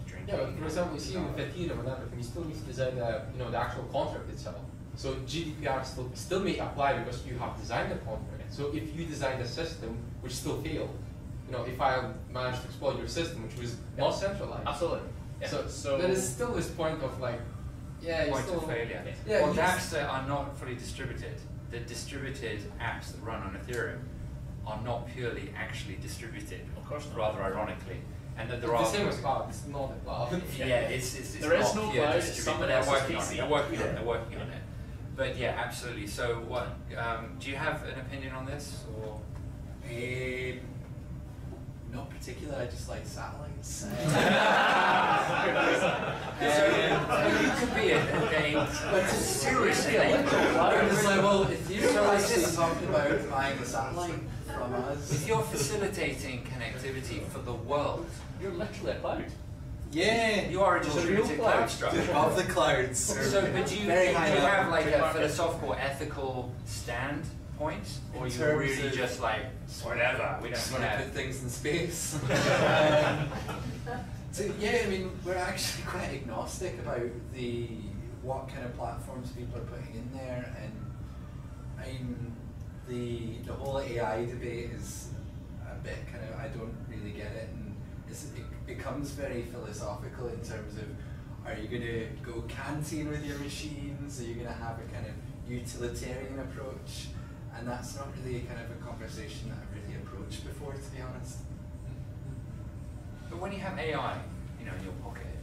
drinking. Yeah, but for example, you see with Ethereum and everything, you still need to design the actual contract itself. So GDPR still may apply because you have designed the contract. So if you designed a system which still failed, if I managed to exploit your system, which was not centralized. Absolutely. Yeah. So there is still this point of like, point of failure. Yeah, well, apps that are not fully distributed, the distributed apps that run on Ethereum are not purely actually distributed, of course, rather ironically. And that there are the same as cloud. It's not a cloud. Yeah, it's there is no cloud. It's someone else's PC. They're working on it. They're working on it. But yeah, absolutely. So, what do you have an opinion on this, or? Not particular. I just like satellites. So it could be a game. But seriously, it's like, well, if you're actually talking about buying a satellite from us, if you're facilitating connectivity for the world, you're literally a cloud. Yeah, you are a distributed cloud structure above the clouds. So, but do you have like a philosophical, ethical standpoint, or you really just like whatever? We just don't want to put things in space. So yeah, I mean, we're actually quite agnostic about what kind of platforms people are putting in there, and I mean, the whole AI debate is a bit kind of, I don't really get it, and it becomes very philosophical in terms of, are you going to go canteen with your machines? Are you going to have a kind of utilitarian approach? And that's not really kind of a conversation that I've really approached before, to be honest. But when you have AI, in your pocket,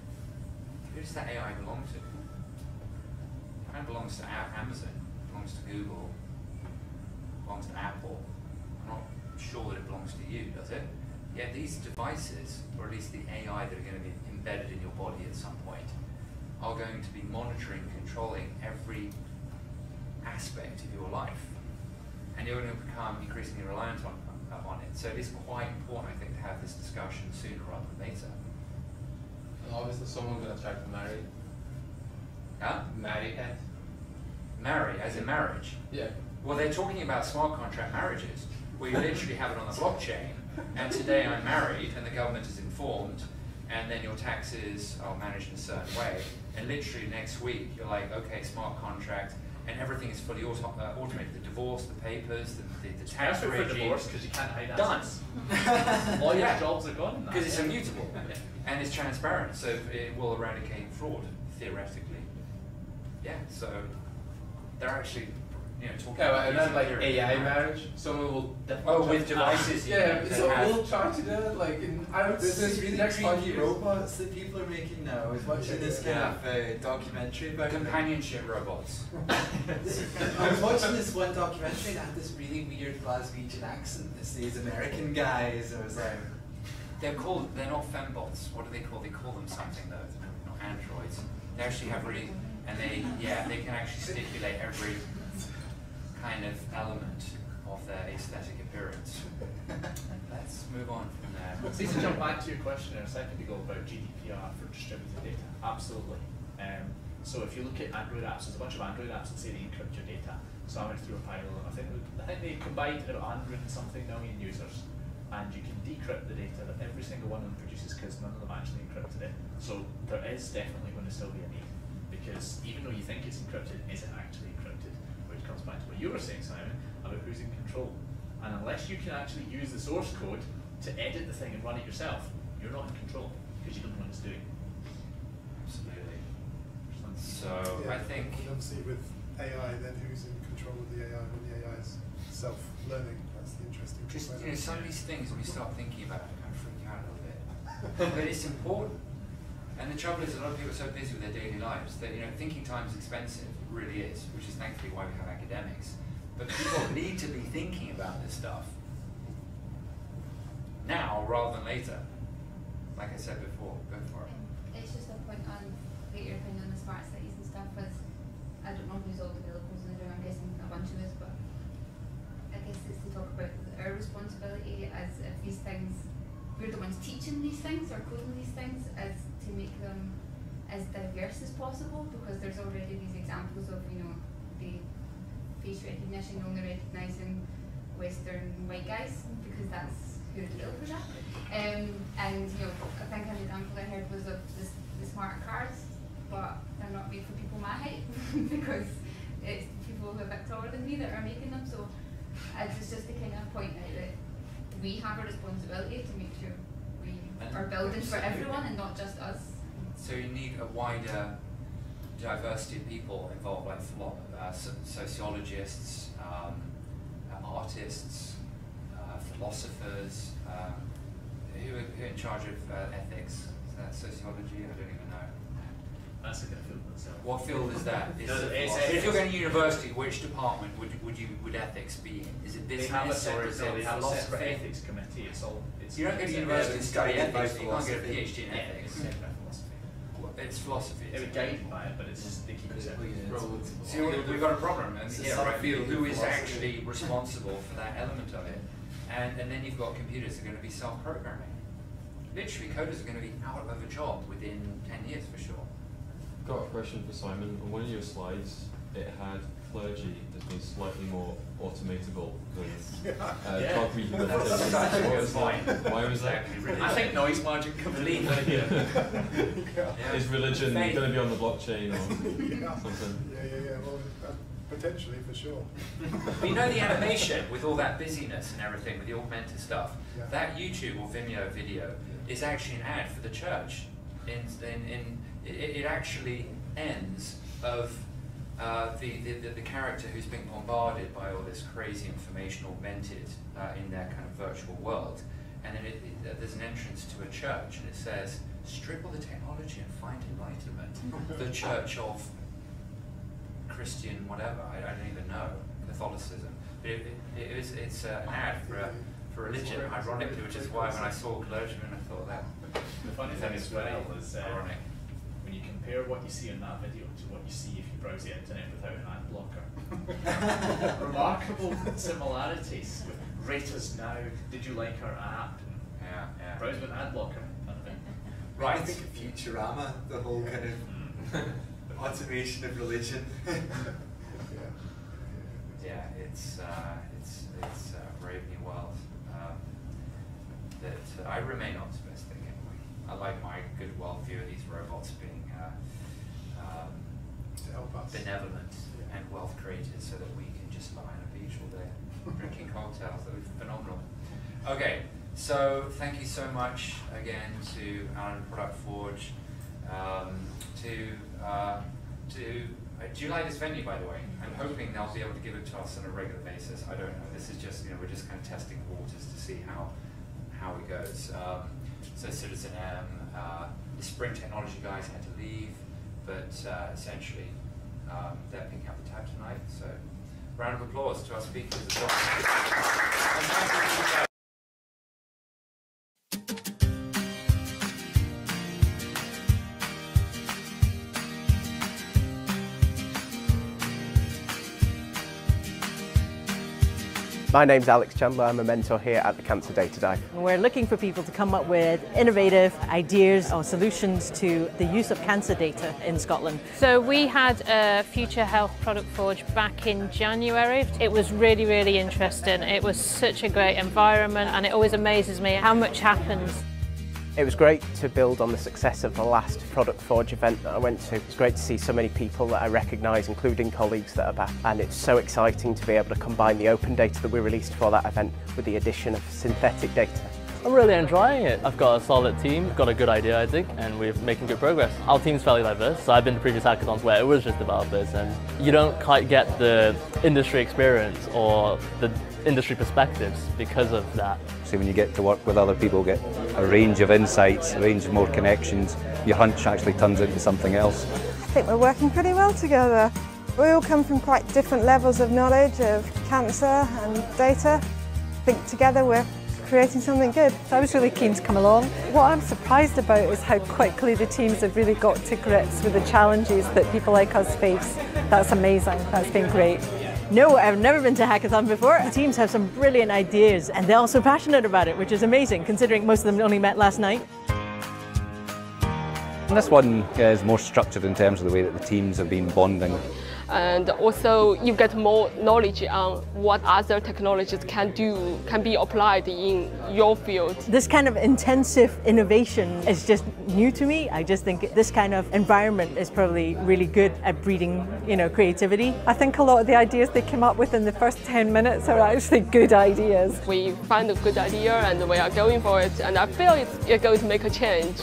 who does that AI belong to? It kind of belongs to Amazon, belongs to Google, belongs to Apple. I'm not sure that it belongs to you, does it? Yet these devices, or at least the AI that are going to be embedded in your body at some point, are going to be monitoring, controlling every aspect of your life. And you're going to become increasingly reliant on it. So it is quite important, I think, to have this discussion sooner rather than later. And obviously someone's going to try to marry. Huh? Marry it. Marry, as in marriage? Yeah. Well, they're talking about smart contract marriages, where you literally have it on the blockchain, and today I'm married, and the government is informed, and then your taxes are managed in a certain way, and literally next week you're like, okay, smart contract, and everything is fully automated. The divorce, the papers, the tax regime. For divorce, because you can't hide done. assets. All your jobs are gone. Because it's immutable, and it's transparent, so it will eradicate fraud, theoretically. Yeah, so they're actually talking about and then like AI marriage, someone will definitely with devices. Yeah, so we'll try to do it like in There's this really creepy robots that people are making now. I was watching this kind of documentary about companionship robots. I was watching this one documentary that had this really weird Glaswegian accent. It's these American guys. I was like, they're not fembots. What do they call? They call them something though. They're not androids. They actually have really And they can actually stipulate every kind of element of their aesthetic appearance. Let's move on from there. So to jump back to your question a second ago about GDPR for distributed data, absolutely. So if you look at Android apps, there's a bunch of Android apps that say they encrypt your data. So I went through a Paliwoda. I think they combined about 100 and something million users, and you can decrypt the data that every single one of them produces because none of them actually encrypted it. So there is definitely going to still be a need, because even though you think it's encrypted, is it actually encrypted? Which comes back to what you were saying, Simon, about who's in control. And unless you can actually use the source code to edit the thing and run it yourself, you're not in control because you don't know what it's doing. Absolutely. So yeah, I think obviously with AI, then who's in control of the AI when the AI is self-learning? That's the interesting thing. just some of these things when you start thinking about it, kind of freak you out a little bit. But it's important. And the trouble is, a lot of people are so busy with their daily lives that thinking time is expensive. It really is, which is thankfully why we have academics. But people need to be thinking about this stuff now rather than later. Like I said before, go for it. It's just a point on your opinion on the smart cities and stuff. With I don't know who's all developers in the room. I'm guessing a bunch of us, but I guess it's to talk about our responsibility as if these things, we're the ones teaching these things or coding these things, as to make them as diverse as possible, because there's already these examples of the face recognition only recognising Western white guys because that's who the developers are. And I think an example I heard was of the smart cars, but they're not made for people my height because it's people who are a bit taller than me that are making them. So it's just to kind of point out that we have a responsibility to make sure we are building for everyone and not just us. So you need a wider diversity of people involved, like sociologists, artists, philosophers, who are in charge of ethics. Is that sociology? I don't even know. That's a good field itself. What field is that? If you're going to university, which department would ethics be in? Is it business or is it philosophy? Separate ethics committee. You don't go to university to study ethics, you can't get a PhD in ethics. It's philosophy. They were guided by it, but it's just they keep it separate. See, we've got a problem, and who is actually responsible for that element of it? And then you've got computers that are going to be self-programming. Literally, coders are going to be out of a job within 10 years for sure. I've got a question for Simon. On one of your slides, it had clergy as being slightly more automatable than dog rehabilitation. Why was that? I think noise margin complete. Is religion going to be on the blockchain or something? Yeah. Well, potentially, for sure. But you know the animation with all that busyness and everything, with the augmented stuff, that YouTube or Vimeo video is actually an ad for the church. It actually ends of the character who's being bombarded by all this crazy information augmented in their kind of virtual world, and then there's an entrance to a church, and it says, "Strip all the technology and find enlightenment." The Church of Christian whatever, I don't even know, Catholicism. But it's an ad for religion, ironically, which is why when I saw clergymen, I thought that. The funny thing as well is ironic. When you compare what you see in that video to what you see if you browse the internet without an ad blocker. Remarkable similarities with rate us now, did you like our app? Yeah. Browse with an ad blocker. Right. I think of Futurama, the whole kind of automation of religion. Yeah, it's a brave new world that I remain optimistic anyway. I like my good worldview of these robots being to help us. Benevolent and wealth creators, so that we can just lie on a beach all day drinking cocktails. That would be phenomenal. Okay, so thank you so much again to Alan Product Forge. Do you like this venue, by the way? I'm hoping they'll be able to give it to us on a regular basis. I don't know. This is just, we're just kind of testing the waters to see how it goes. So Citizen M, the Spring Technology guys had to leave, but essentially they're picking up the tab tonight. So round of applause to our speakers as well. My name's Alex Chandler, I'm a mentor here at the Cancer Data Dive. We're looking for people to come up with innovative ideas or solutions to the use of cancer data in Scotland. So we had a Future Health Product Forge back in January. It was really, really interesting. It was such a great environment and it always amazes me how much happens. It was great to build on the success of the last Product Forge event that I went to. It's great to see so many people that I recognise, including colleagues that are back, and it's so exciting to be able to combine the open data that we released for that event with the addition of synthetic data. I'm really enjoying it. I've got a solid team, got a good idea I think, and we're making good progress. Our team's fairly diverse, so I've been to previous hackathons where it was just developers and you don't quite get the industry experience or the industry perspectives because of that. So when you get to work with other people, get a range of insights, a range of more connections, your hunch actually turns into something else. I think we're working pretty well together. We all come from quite different levels of knowledge of cancer and data. I think together we're creating something good. So I was really keen to come along. What I'm surprised about is how quickly the teams have really got to grips with the challenges that people like us face. That's amazing, that's been great. No, I've never been to a hackathon before. The teams have some brilliant ideas and they're also passionate about it, which is amazing considering most of them only met last night. And this one is more structured in terms of the way that the teams have been bonding. And also you get more knowledge on what other technologies can be applied in your field. This kind of intensive innovation is just new to me. I just think this kind of environment is probably really good at breeding, creativity. I think a lot of the ideas they came up with in the first 10 minutes are actually good ideas. We find a good idea and we are going for it, and I feel it's going to make a change.